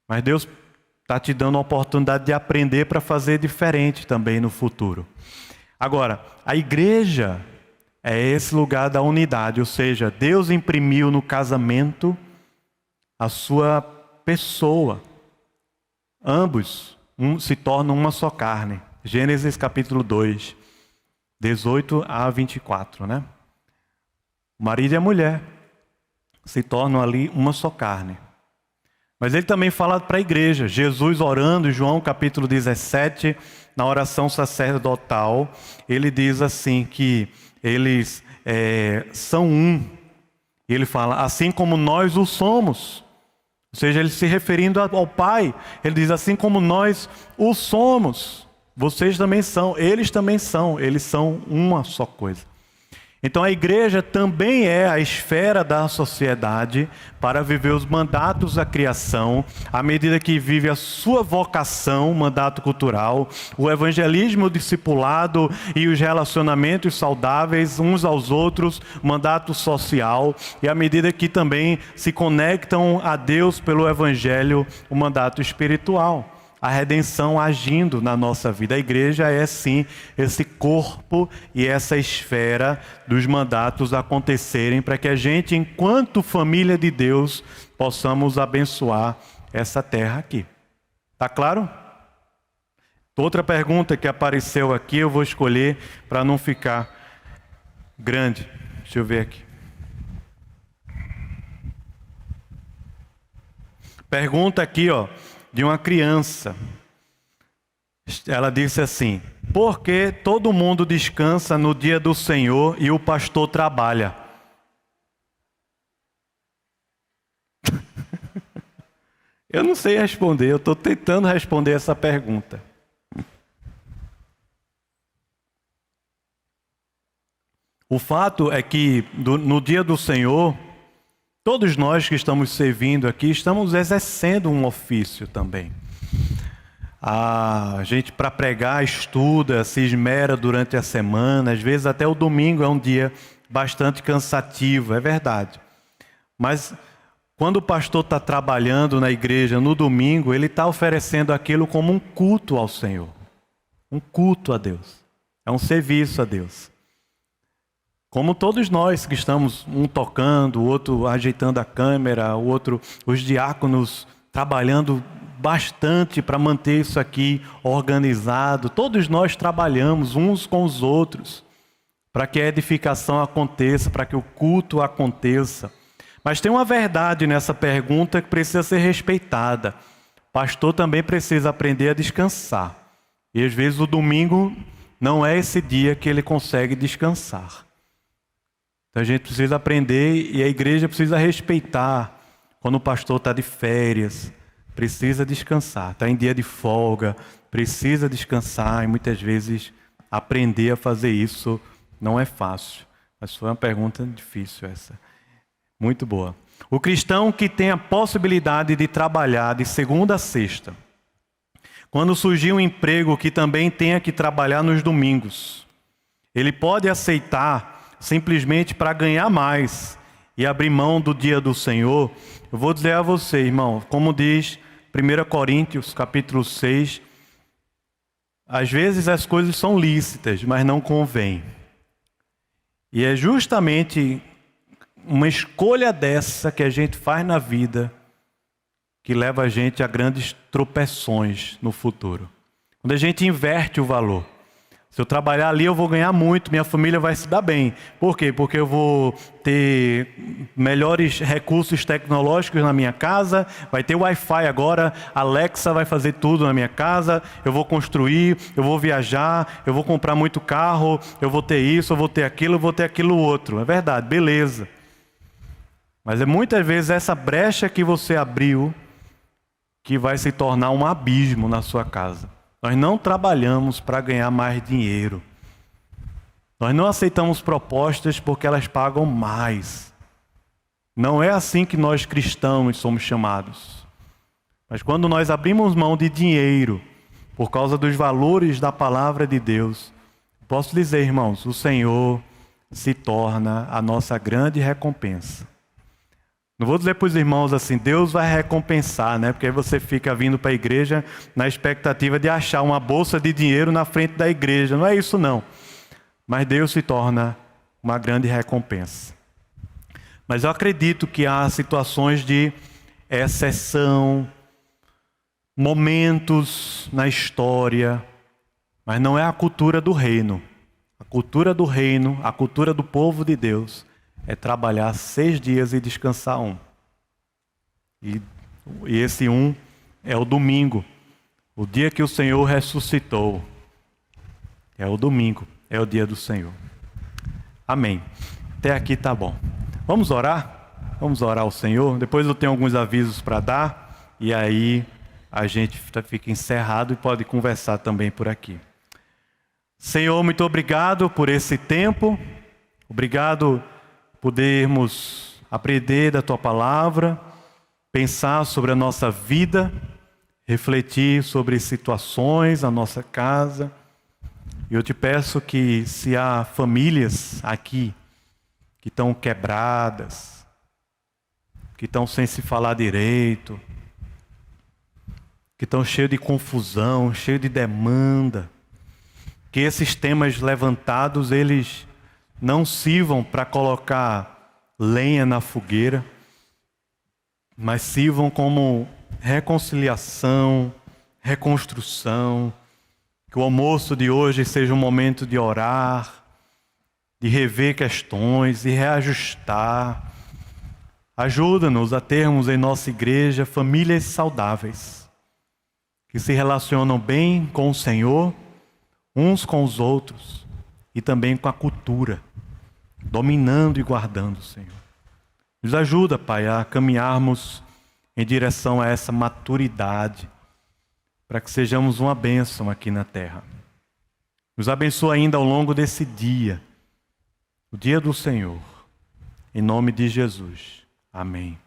Mas Deus está te dando a oportunidade de aprender para fazer diferente também no futuro. Agora, a igreja é esse lugar da unidade. Ou seja, Deus imprimiu no casamento a sua pessoa. Ambos se tornam uma só carne. Gênesis capítulo 2. 18 a 24, né? O marido e a mulher se tornam ali uma só carne. Mas ele também fala para a igreja. Jesus orando, em João capítulo 17, na oração sacerdotal, ele diz assim que eles são um. E ele fala, assim como nós o somos. Ou seja, ele se referindo ao Pai. Ele diz, assim como nós o somos. Vocês também são, eles são uma só coisa. Então a igreja também é a esfera da sociedade para viver os mandatos da criação, à medida que vive a sua vocação, mandato cultural, o evangelismo, o discipulado e os relacionamentos saudáveis uns aos outros, mandato social, e à medida que também se conectam a Deus pelo evangelho, o mandato espiritual. A redenção agindo na nossa vida. A igreja é sim esse corpo e essa esfera dos mandatos acontecerem para que a gente, enquanto família de Deus, possamos abençoar essa terra aqui. Tá claro? Outra pergunta que apareceu aqui, eu vou escolher para não ficar grande. Deixa eu ver aqui. Pergunta aqui, ó. De uma criança. Ela disse assim: por que todo mundo descansa no dia do Senhor e o pastor trabalha? Eu não sei responder, eu estou tentando responder essa pergunta. O fato é que no dia do Senhor, todos nós que estamos servindo aqui, estamos exercendo um ofício também. A gente, para pregar, estuda, se esmera durante a semana. Às vezes até o domingo é um dia bastante cansativo, é verdade. Mas quando o pastor está trabalhando na igreja no domingo, ele está oferecendo aquilo como um culto ao Senhor. Um culto a Deus. É um serviço a Deus. Como todos nós que estamos, um tocando, o outro ajeitando a câmera, o outro, os diáconos trabalhando bastante para manter isso aqui organizado. Todos nós trabalhamos uns com os outros para que a edificação aconteça, para que o culto aconteça. Mas tem uma verdade nessa pergunta que precisa ser respeitada. O pastor também precisa aprender a descansar. E às vezes o domingo não é esse dia que ele consegue descansar. Então a gente precisa aprender e a igreja precisa respeitar quando o pastor está de férias, precisa descansar, está em dia de folga, precisa descansar e muitas vezes aprender a fazer isso não é fácil. Mas foi uma pergunta difícil essa. Muito boa. O cristão que tem a possibilidade de trabalhar de segunda a sexta, quando surgir um emprego que também tenha que trabalhar nos domingos, ele pode aceitar simplesmente para ganhar mais e abrir mão do dia do Senhor. Eu vou dizer a você, irmão, como diz 1 Coríntios, capítulo 6, às vezes as coisas são lícitas, mas não convém. E é justamente uma escolha dessa que a gente faz na vida que leva a gente a grandes tropeções no futuro. Quando a gente inverte o valor. Se eu trabalhar ali, eu vou ganhar muito, minha família vai se dar bem. Por quê? Porque eu vou ter melhores recursos tecnológicos na minha casa, vai ter Wi-Fi agora, Alexa vai fazer tudo na minha casa, eu vou construir, eu vou viajar, eu vou comprar muito carro, eu vou ter isso, eu vou ter aquilo outro. É verdade, beleza. Mas é muitas vezes essa brecha que você abriu que vai se tornar um abismo na sua casa. Nós não trabalhamos para ganhar mais dinheiro. Nós não aceitamos propostas porque elas pagam mais. Não é assim que nós cristãos somos chamados. Mas quando nós abrimos mão de dinheiro por causa dos valores da palavra de Deus, posso dizer, irmãos, o Senhor se torna a nossa grande recompensa. Não vou dizer para os irmãos assim, Deus vai recompensar, né? Porque aí você fica vindo para a igreja na expectativa de achar uma bolsa de dinheiro na frente da igreja. Não é isso não. Mas Deus se torna uma grande recompensa. Mas eu acredito que há situações de exceção, momentos na história, mas não é a cultura do reino. A cultura do reino, a cultura do povo de Deus é trabalhar 6 dias e descansar 1. E esse 1 é o domingo. O dia que o Senhor ressuscitou. É o domingo. É o dia do Senhor. Amém. Até aqui tá bom. Vamos orar? Vamos orar ao Senhor. Depois eu tenho alguns avisos para dar. E aí a gente fica encerrado e pode conversar também por aqui. Senhor, muito obrigado por esse tempo. Obrigado podermos aprender da Tua Palavra, pensar sobre a nossa vida, refletir sobre situações na nossa casa. E eu te peço que se há famílias aqui que estão quebradas, que estão sem se falar direito, que estão cheios de confusão, cheios de demanda, que esses temas levantados, eles não sirvam para colocar lenha na fogueira, mas sirvam como reconciliação, reconstrução. Que o almoço de hoje seja um momento de orar, de rever questões e reajustar. Ajuda-nos a termos em nossa igreja famílias saudáveis, que se relacionam bem com o Senhor, uns com os outros e também com a cultura, dominando e guardando o Senhor. Nos ajuda, Pai, a caminharmos em direção a essa maturidade, para que sejamos uma bênção aqui na terra. Nos abençoa ainda ao longo desse dia, o dia do Senhor. Em nome de Jesus. Amém.